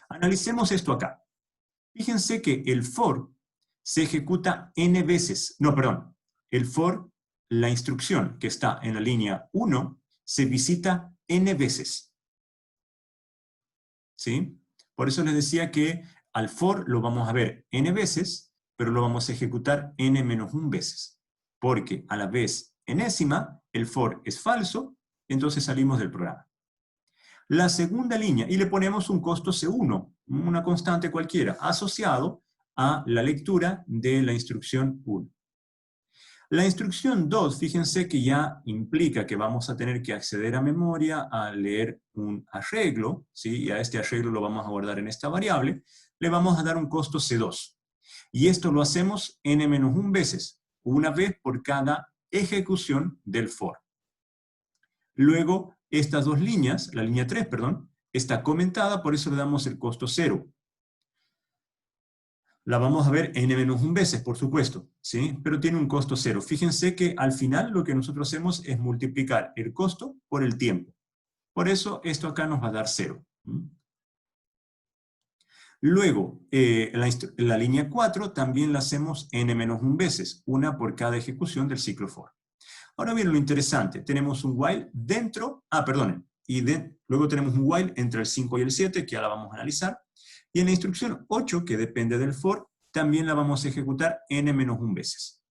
S1: Analicemos esto acá. Fíjense que el for se ejecuta n veces, no, perdón, el for, la instrucción que está en la línea 1, se visita n veces. ¿Sí? Por eso les decía que al for lo vamos a ver n veces, pero lo vamos a ejecutar n-1 veces. Porque a la vez enésima, el for es falso, entonces salimos del programa. La segunda línea, y le ponemos un costo C1, una constante cualquiera, asociado a la lectura de la instrucción 1. La instrucción 2, fíjense que ya implica que vamos a tener que acceder a memoria a leer un arreglo, ¿sí? Y a este arreglo lo vamos a guardar en esta variable. Le vamos a dar un costo C2. Y esto lo hacemos n-1 veces, una vez por cada ejecución del for. Luego, estas dos líneas, la línea 3, perdón, está comentada, por eso le damos el costo 0. La vamos a ver n-1 veces, por supuesto, ¿sí? Pero tiene un costo 0. Fíjense que al final lo que nosotros hacemos es multiplicar el costo por el tiempo. Por eso esto acá nos va a dar 0. Luego, la línea 4 también la hacemos n-1 veces, una por cada ejecución del ciclo for. Ahora bien, lo interesante, tenemos un while dentro, perdonen, luego tenemos un while entre el 5 y el 7, que ahora vamos a analizar, y en la instrucción 8, que depende del for, también la vamos a ejecutar n-1 veces.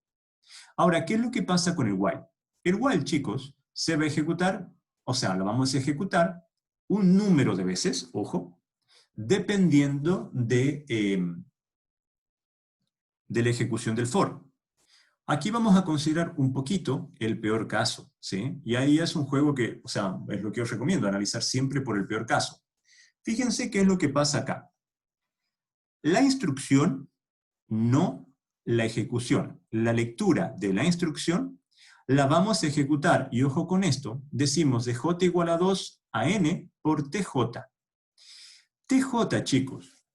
S1: Ahora, ¿qué es lo que pasa con el while? El while, chicos, se va a ejecutar, o sea, lo vamos a ejecutar un número de veces, ojo, dependiendo de la ejecución del for. Aquí vamos a considerar un poquito el peor caso, ¿sí? Y ahí es un juego que, o sea, es lo que os recomiendo, analizar siempre por el peor caso. Fíjense qué es lo que pasa acá. La instrucción, no la ejecución. La lectura de la instrucción la vamos a ejecutar, y ojo con esto, decimos de j igual a 2 a n por tj. tj, chicos,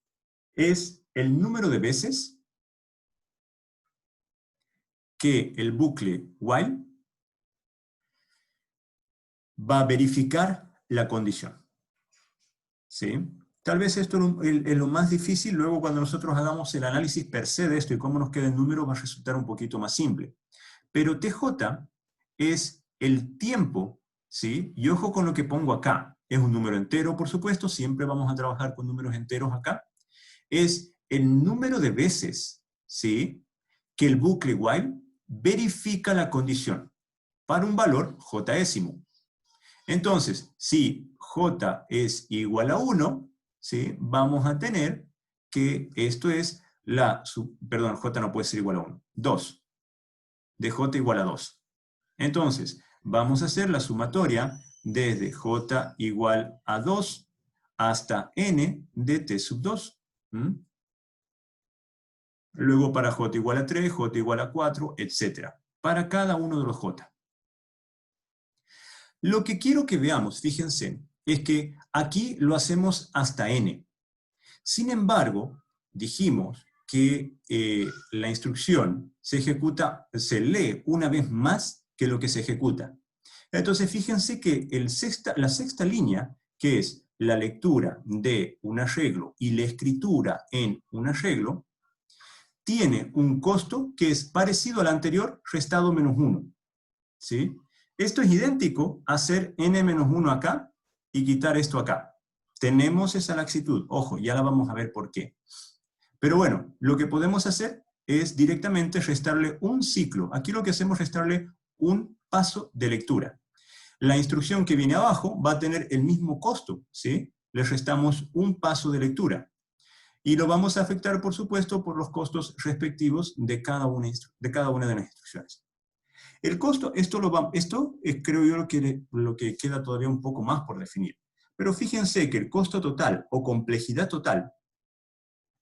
S1: es el número de veces que el bucle while va a verificar la condición. ¿Sí? Tal vez esto es lo más difícil, luego cuando nosotros hagamos el análisis per se de esto y cómo nos queda el número va a resultar un poquito más simple. Pero TJ es el tiempo, ¿sí? Y ojo con lo que pongo acá. Es un número entero, por supuesto, siempre vamos a trabajar con números enteros acá. Es el número de veces, ¿sí?, que el bucle while verifica la condición para un valor j-ésimo. Entonces, si j es igual a 1, ¿sí?, vamos a tener que esto es perdón, j no puede ser igual a 1, 2. De j igual a 2. Entonces, vamos a hacer la sumatoria desde j igual a 2 hasta n de t sub 2. Luego para j igual a 3, j igual a 4, etc. Para cada uno de los j. Lo que quiero que veamos, fíjense, es que aquí lo hacemos hasta n. Sin embargo, dijimos que la instrucción se lee una vez más que lo que se ejecuta. Entonces, fíjense que la sexta línea, que es la lectura de un arreglo y la escritura en un arreglo, tiene un costo que es parecido al anterior restado menos 1. ¿Sí? Esto es idéntico a hacer n-1 acá y quitar esto acá. Tenemos esa laxitud. Ojo, ya la vamos a ver por qué. Pero bueno, lo que podemos hacer es directamente restarle un ciclo. Aquí lo que hacemos es restarle un paso de lectura. La instrucción que viene abajo va a tener el mismo costo, ¿sí? Le restamos un paso de lectura. Y lo vamos a afectar, por supuesto, por los costos respectivos de cada una de las instrucciones. El costo, esto es, creo yo, lo que queda todavía un poco más por definir. Pero fíjense que el costo total o complejidad total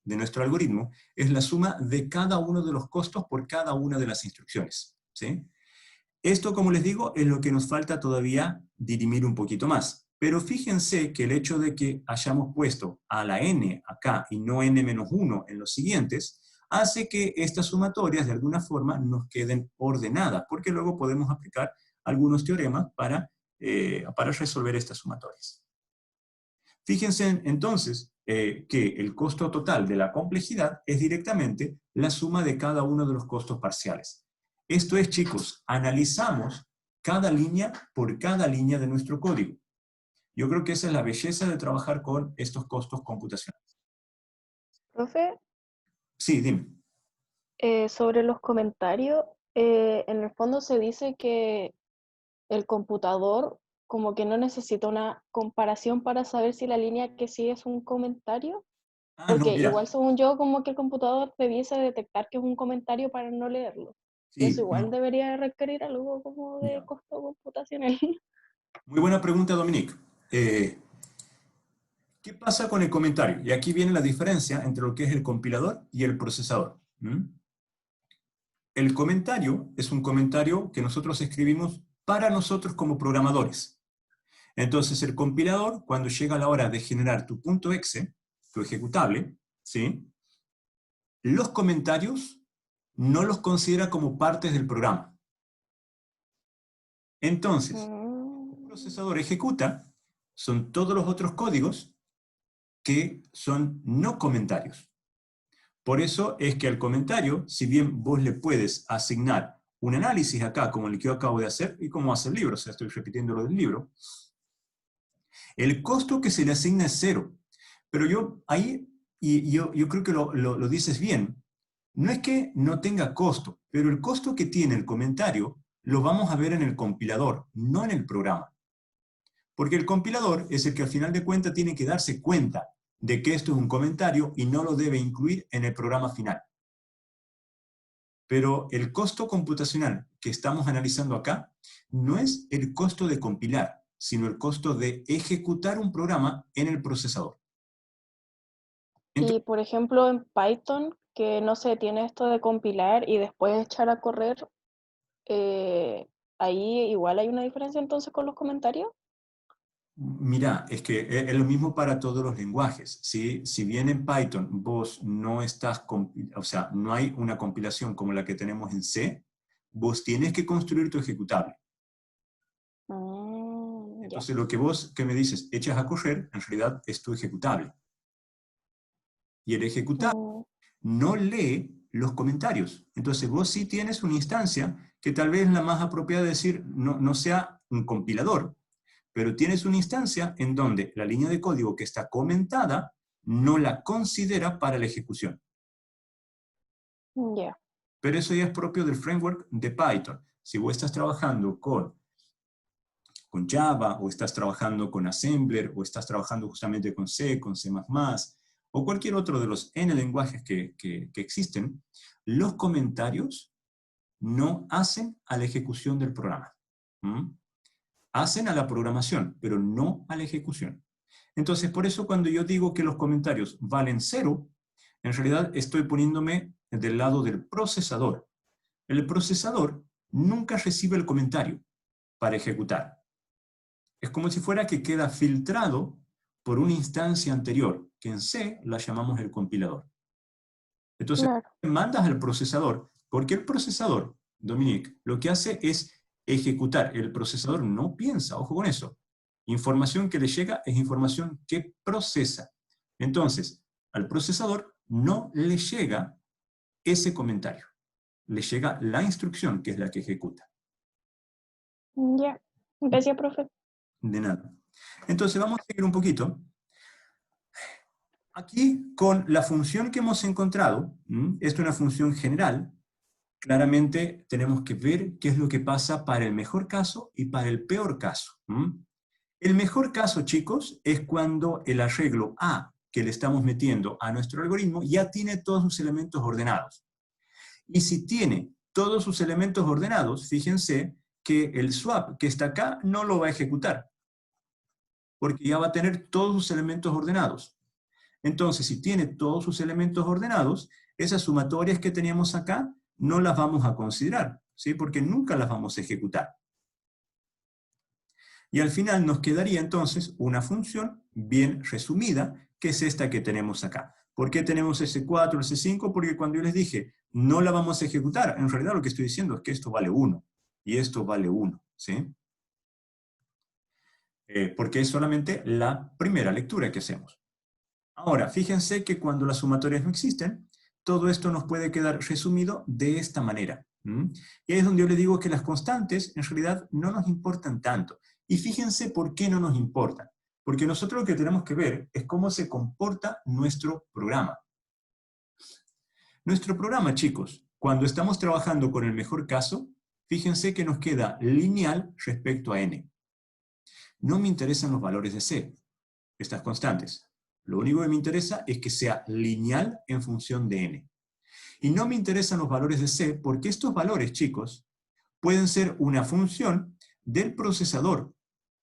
S1: de nuestro algoritmo es la suma de cada uno de los costos por cada una de las instrucciones. ¿Sí? Esto, como les digo, es lo que nos falta todavía dirimir un poquito más. Pero fíjense que el hecho de que hayamos puesto a la n acá y no n-1 en los siguientes, hace que estas sumatorias de alguna forma nos queden ordenadas, porque luego podemos aplicar algunos teoremas para resolver estas sumatorias. Fíjense entonces que el costo total de la complejidad es directamente la suma de cada uno de los costos parciales. Esto es, chicos, analizamos cada línea por cada línea de nuestro código. Yo creo que esa es la belleza de trabajar con estos costos computacionales.
S3: Profe,
S1: Sí, dime.
S3: sobre los comentarios, en el fondo se dice que el computador como que no necesita una comparación para saber si la línea que sigue es un comentario,
S1: No,
S3: porque
S1: mira.
S3: igual según yo como que el computador debiese detectar que es un comentario para no leerlo. Y eso
S1: Sí,
S3: igual debería requerir algo como de
S1: ya.
S3: costo computacional.
S1: Muy buena pregunta, Dominique. ¿Qué pasa con el comentario? Y aquí viene la diferencia entre lo que es el compilador y el procesador. El comentario es un comentario que nosotros escribimos para nosotros como programadores. Entonces el compilador, cuando llega la hora de generar tu .exe, tu ejecutable, ¿sí? Los comentarios no los considera como partes del programa. Entonces, el procesador ejecuta, son todos los otros códigos que son no comentarios. Por eso es que al comentario, si bien vos le puedes asignar un análisis acá, como el que yo acabo de hacer, y como hace el libro, o sea, estoy repitiendo lo del libro, el costo que se le asigna es 0. Pero yo ahí, y yo creo que lo dices bien, no es que no tenga costo, pero el costo que tiene el comentario lo vamos a ver en el compilador, no en el programa. Porque el compilador es el que al final de cuentas tiene que darse cuenta de que esto es un comentario y no lo debe incluir en el programa final. Pero el costo computacional que estamos analizando acá no es el costo de compilar, sino el costo de ejecutar un programa en el procesador.
S3: Y por ejemplo en Python, que no se tiene esto de compilar y después echar a correr, ahí igual hay una diferencia entonces con los comentarios.
S1: Mira, es que es lo mismo para todos los lenguajes, ¿sí? Si bien en Python vos no estás, o sea, no hay una compilación como la que tenemos en C, vos tienes que construir tu ejecutable.
S3: Ya.
S1: Entonces lo que vos que me dices, echas a correr, en realidad es tu ejecutable. Y el ejecutable no lee los comentarios. Entonces vos sí tienes una instancia que tal vez la más apropiada de decir no sea un compilador, pero tienes una instancia en donde la línea de código que está comentada no la considera para la ejecución.
S3: Ya.
S1: Pero eso ya es propio del framework de Python. Si vos estás trabajando con Java, o estás trabajando con Assembler, o estás trabajando justamente con C, con C++, o cualquier otro de los N lenguajes que existen, los comentarios no hacen a la ejecución del programa. Hacen a la programación, pero no a la ejecución. Entonces, por eso cuando yo digo que los comentarios valen 0, en realidad estoy poniéndome del lado del procesador. El procesador nunca recibe el comentario para ejecutar. Es como si fuera que queda filtrado por una instancia anterior, que en C la llamamos el compilador. Entonces,
S3: Claro.
S1: mandas al procesador, porque el procesador, Dominique, lo que hace es ejecutar. El procesador no piensa, ojo con eso. Información que le llega es información que procesa. Entonces, al procesador no le llega ese comentario. Le llega la instrucción, que es la que ejecuta.
S3: Ya. Gracias, profe.
S1: De nada. Entonces, vamos a seguir un poquito. Aquí, con la función que hemos encontrado, esto es una función general, claramente tenemos que ver qué es lo que pasa para el mejor caso y para el peor caso. El mejor caso, chicos, es cuando el arreglo A que le estamos metiendo a nuestro algoritmo ya tiene todos sus elementos ordenados. Y si tiene todos sus elementos ordenados, fíjense que el swap que está acá no lo va a ejecutar, porque ya va a tener todos sus elementos ordenados. Entonces, si tiene todos sus elementos ordenados, esas sumatorias que teníamos acá no las vamos a considerar, ¿sí? Porque nunca las vamos a ejecutar. Y al final nos quedaría entonces una función bien resumida, que es esta que tenemos acá. ¿Por qué tenemos ese 4, ese 5? Porque cuando yo les dije, no la vamos a ejecutar, en realidad lo que estoy diciendo es que esto vale 1, y esto vale 1, ¿sí? Porque es solamente la primera lectura que hacemos. Ahora, fíjense que cuando las sumatorias no existen, todo esto nos puede quedar resumido de esta manera. Y ahí es donde yo le digo que las constantes en realidad no nos importan tanto. Y fíjense por qué no nos importan. Porque nosotros lo que tenemos que ver es cómo se comporta nuestro programa. Nuestro programa, chicos, cuando estamos trabajando con el mejor caso, fíjense que nos queda lineal respecto a n. No me interesan los valores de c, estas constantes. Lo único que me interesa es que sea lineal en función de n. Y no me interesan los valores de C, porque estos valores, chicos, pueden ser una función del procesador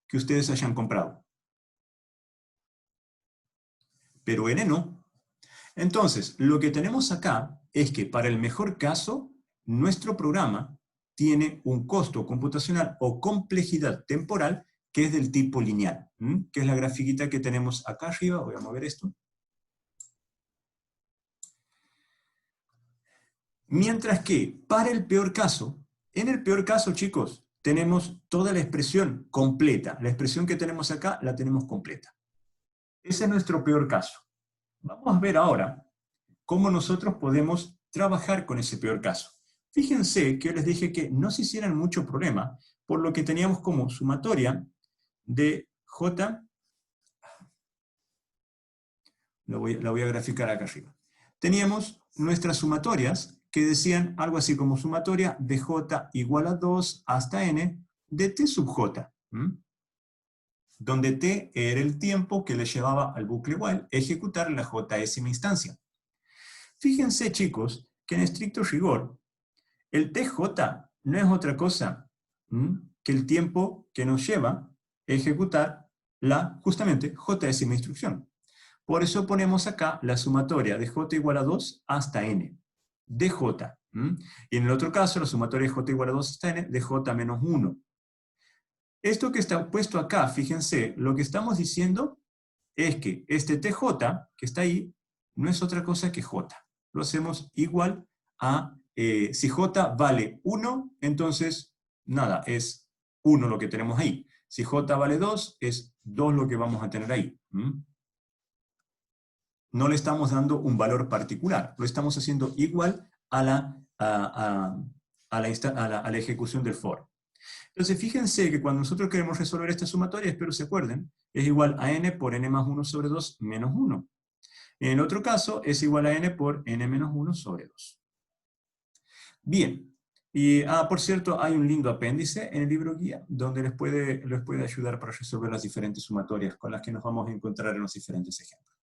S1: que ustedes hayan comprado. Pero N no. Entonces, lo que tenemos acá es que para el mejor caso, nuestro programa tiene un costo computacional o complejidad temporal que es del tipo lineal, que es la grafiquita que tenemos acá arriba. Voy a mover esto. Mientras que para el peor caso, en el peor caso, chicos, tenemos toda la expresión completa. La expresión que tenemos acá la tenemos completa. Ese es nuestro peor caso. Vamos a ver ahora cómo nosotros podemos trabajar con ese peor caso. Fíjense que yo les dije que no se hicieran mucho problema, por lo que teníamos como sumatoria de J, la voy a graficar acá arriba. Teníamos nuestras sumatorias que decían algo así como sumatoria de J igual a 2 hasta N de T sub J, donde T era el tiempo que le llevaba al bucle while ejecutar la Jésima instancia. Fíjense, chicos, que en estricto rigor, el TJ no es otra cosa que el tiempo que nos lleva a ejecutar justamente Jésima instrucción. Por eso ponemos acá la sumatoria de J igual a 2 hasta N, de J. Y en el otro caso, la sumatoria de J igual a 2 hasta N, de J menos 1. Esto que está puesto acá, fíjense, lo que estamos diciendo es que este TJ, que está ahí, no es otra cosa que J. Lo hacemos igual a, si J vale 1, entonces, nada, es 1 lo que tenemos ahí. Si J vale 2, es 2 lo que vamos a tener ahí. No le estamos dando un valor particular, lo estamos haciendo igual a la ejecución del for. Entonces, fíjense que cuando nosotros queremos resolver esta sumatoria, espero se acuerden, es igual a n por n más 1 sobre 2 menos 1. En el otro caso, es igual a n por n menos 1 sobre 2. Bien. Y, por cierto, hay un lindo apéndice en el libro guía, donde les puede ayudar para resolver las diferentes sumatorias con las que nos vamos a encontrar en los diferentes ejemplos.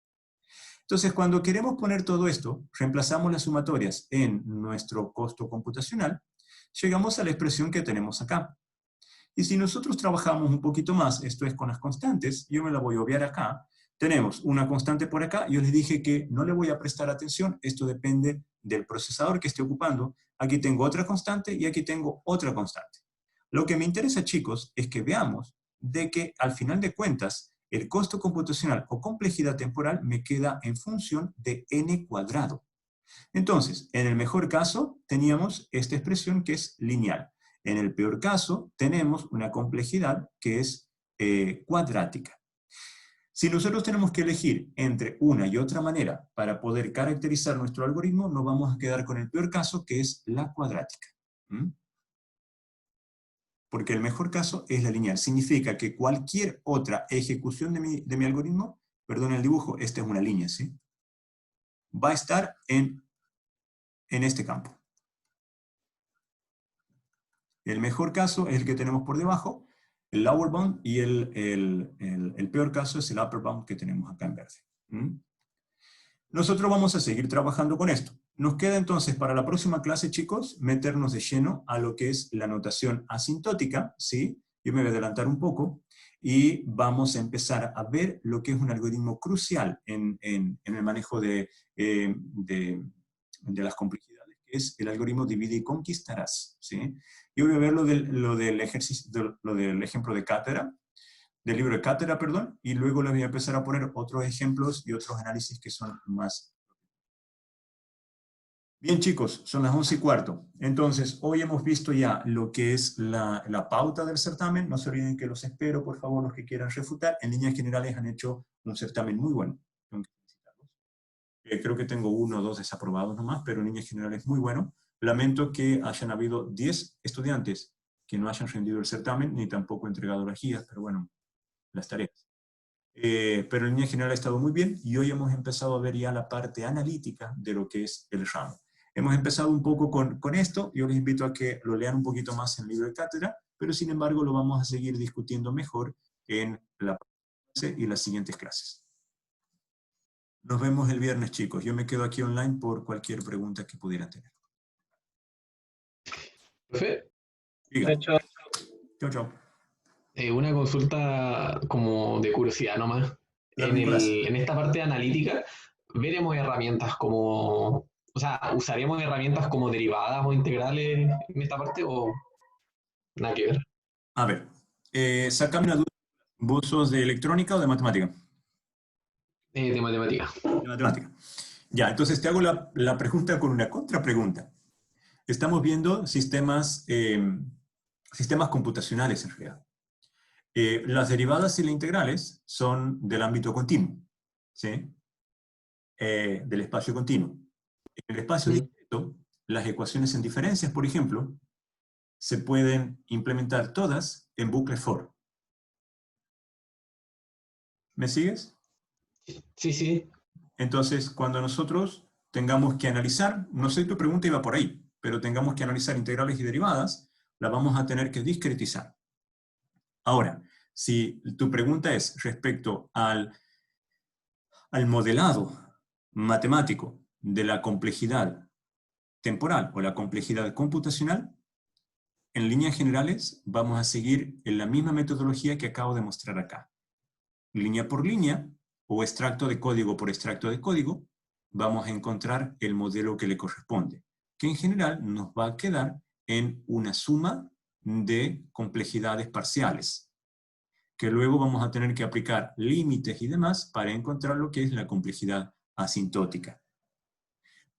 S1: Entonces, cuando queremos poner todo esto, reemplazamos las sumatorias en nuestro costo computacional, llegamos a la expresión que tenemos acá. Y si nosotros trabajamos un poquito más, esto es con las constantes, yo me la voy a obviar acá, tenemos una constante por acá, yo les dije que no le voy a prestar atención, esto depende del procesador que esté ocupando, aquí tengo otra constante y aquí tengo otra constante. Lo que me interesa, chicos, es que veamos de que al final de cuentas, el costo computacional o complejidad temporal me queda en función de n cuadrado. Entonces, en el mejor caso, teníamos esta expresión que es lineal. En el peor caso, tenemos una complejidad que es cuadrática. Si nosotros tenemos que elegir entre una y otra manera para poder caracterizar nuestro algoritmo, nos vamos a quedar con el peor caso, que es la cuadrática. Porque el mejor caso es la lineal. Significa que cualquier otra ejecución de mi algoritmo, perdón el dibujo, esta es una línea, ¿sí? Va a estar en este campo. El mejor caso es el que tenemos por debajo, el lower bound, y el peor caso es el upper bound que tenemos acá en verde. Nosotros vamos a seguir trabajando con esto. Nos queda entonces para la próxima clase, chicos, meternos de lleno a lo que es la notación asintótica, ¿sí? Yo me voy a adelantar un poco, y vamos a empezar a ver lo que es un algoritmo crucial en el manejo de las complejidades, que es el algoritmo divide y conquistarás, ¿sí? Yo voy a ver lo del ejemplo de cátedra, del libro de cátedra, perdón, y luego les voy a empezar a poner otros ejemplos y otros análisis que son más. Bien, chicos, son las 11:15. Entonces, hoy hemos visto ya lo que es la pauta del certamen. No se olviden que los espero, por favor, los que quieran refutar. En líneas generales han hecho un certamen muy bueno. Tengo que felicitarlos. Creo que tengo 1 o 2 desaprobados nomás, pero en líneas generales muy bueno. Lamento que hayan habido 10 estudiantes que no hayan rendido el certamen, ni tampoco entregado las guías, pero bueno, las tareas. Pero en línea general ha estado muy bien, y hoy hemos empezado a ver ya la parte analítica de lo que es el ramo. Hemos empezado un poco con esto, yo les invito a que lo lean un poquito más en el libro de cátedra, pero sin embargo lo vamos a seguir discutiendo mejor en la clase y las siguientes clases. Nos vemos el viernes, chicos. Yo me quedo aquí online por cualquier pregunta que pudieran tener.
S2: Profe,
S1: Diga.
S5: De hecho,
S1: Chao, chao.
S2: una consulta como de curiosidad nomás.
S1: Claro, Nicolás.
S2: En esta parte analítica, veremos herramientas como, o sea, ¿usaremos herramientas como derivadas o integrales en esta parte o nada que ver?
S1: A ver, sácame una duda. ¿Vos sos de electrónica o de matemática?
S2: De matemática.
S1: De matemática. Ya, entonces te hago la pregunta con una contrapregunta. Estamos viendo sistemas computacionales en realidad. Las derivadas y las integrales son del ámbito continuo, ¿sí? Del espacio continuo. En el espacio discreto, las ecuaciones en diferencias, por ejemplo, se pueden implementar todas en bucle for. ¿Me sigues?
S2: Sí, sí.
S1: Entonces, cuando nosotros tengamos que analizar, no sé, tu pregunta iba por ahí, pero tengamos que analizar integrales y derivadas, la vamos a tener que discretizar. Ahora, si tu pregunta es respecto al modelado matemático de la complejidad temporal o la complejidad computacional, en líneas generales vamos a seguir en la misma metodología que acabo de mostrar acá. Línea por línea, o extracto de código por extracto de código, vamos a encontrar el modelo que le corresponde, que en general nos va a quedar en una suma de complejidades parciales, que luego vamos a tener que aplicar límites y demás para encontrar lo que es la complejidad asintótica.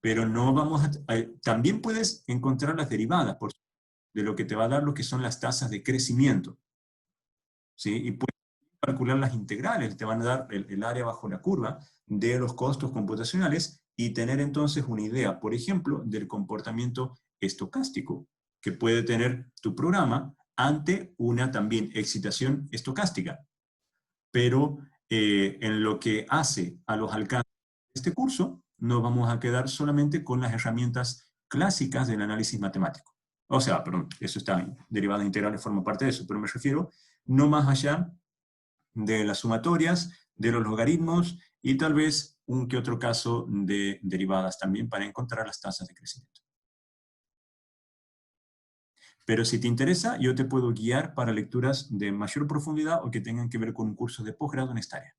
S1: Pero no vamos también puedes encontrar las derivadas, de lo que te va a dar lo que son las tasas de crecimiento, ¿sí? Y puedes calcular las integrales, te van a dar el área bajo la curva de los costos computacionales y tener entonces una idea, por ejemplo, del comportamiento estocástico que puede tener tu programa ante una también excitación estocástica. Pero en lo que hace a los alcances de este curso, nos vamos a quedar solamente con las herramientas clásicas del análisis matemático. O sea, perdón, eso está, derivada integral forma parte de eso, pero me refiero no más allá de las sumatorias, de los logaritmos y tal vez un que otro caso de derivadas también para encontrar las tasas de crecimiento. Pero si te interesa, yo te puedo guiar para lecturas de mayor profundidad o que tengan que ver con un curso de posgrado en esta área.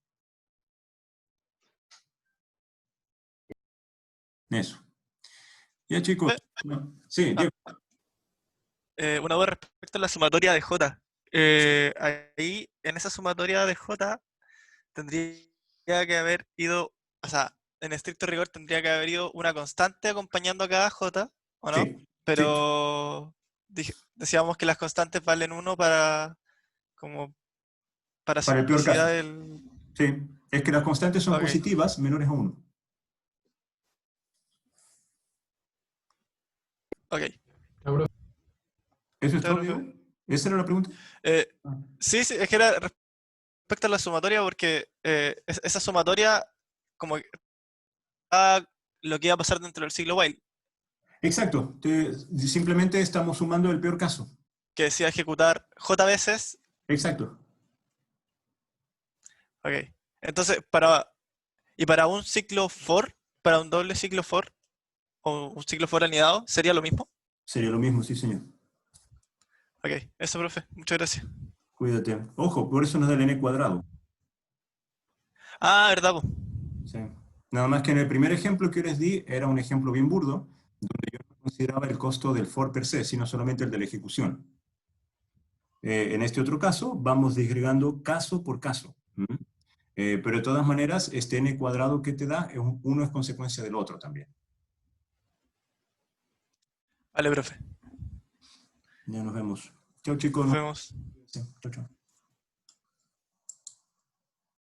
S1: Eso. Ya, chicos. Sí, Diego.
S4: Una duda respecto a la sumatoria de J. Ahí, en esa sumatoria de J, tendría que haber ido, o sea, en estricto rigor tendría que haber ido una constante acompañando a cada J, ¿o no?
S1: Sí,
S4: Pero decíamos que las constantes valen 1 para, como, para
S1: para el peor caso.
S4: simplicidad del...
S1: Sí, es que las constantes son
S4: Ok.
S1: positivas menores a 1.
S4: Ok.
S1: ¿Eso es
S4: Claro,
S1: todo, Diego?
S4: profe.
S1: ¿Esa era la pregunta?
S4: Sí, es que era respecto a la sumatoria, porque esa sumatoria, como que está lo que iba a pasar dentro del ciclo while,
S1: Exacto. Simplemente estamos sumando el peor caso.
S4: que decía ejecutar J veces.
S1: Exacto.
S4: Ok. Entonces, para un ciclo for, para un doble ciclo for, o un ciclo for anidado, ¿sería lo mismo?
S1: Sería lo mismo, sí, señor.
S4: Ok, eso, profe. Muchas gracias.
S1: Cuídate. Ojo, por eso nos da el n cuadrado.
S4: Ah, verdad, po.
S1: Sí. Nada más que en el primer ejemplo que les di era un ejemplo bien burdo, donde yo no consideraba el costo del for per se, sino solamente el de la ejecución. En este otro caso, vamos disgregando caso por caso. Pero de todas maneras, este n cuadrado que te da, uno es consecuencia del otro también.
S4: Vale, profe.
S1: Ya nos vemos. Chao, chicos.
S4: Nos vemos.
S1: Sí, chao, chao.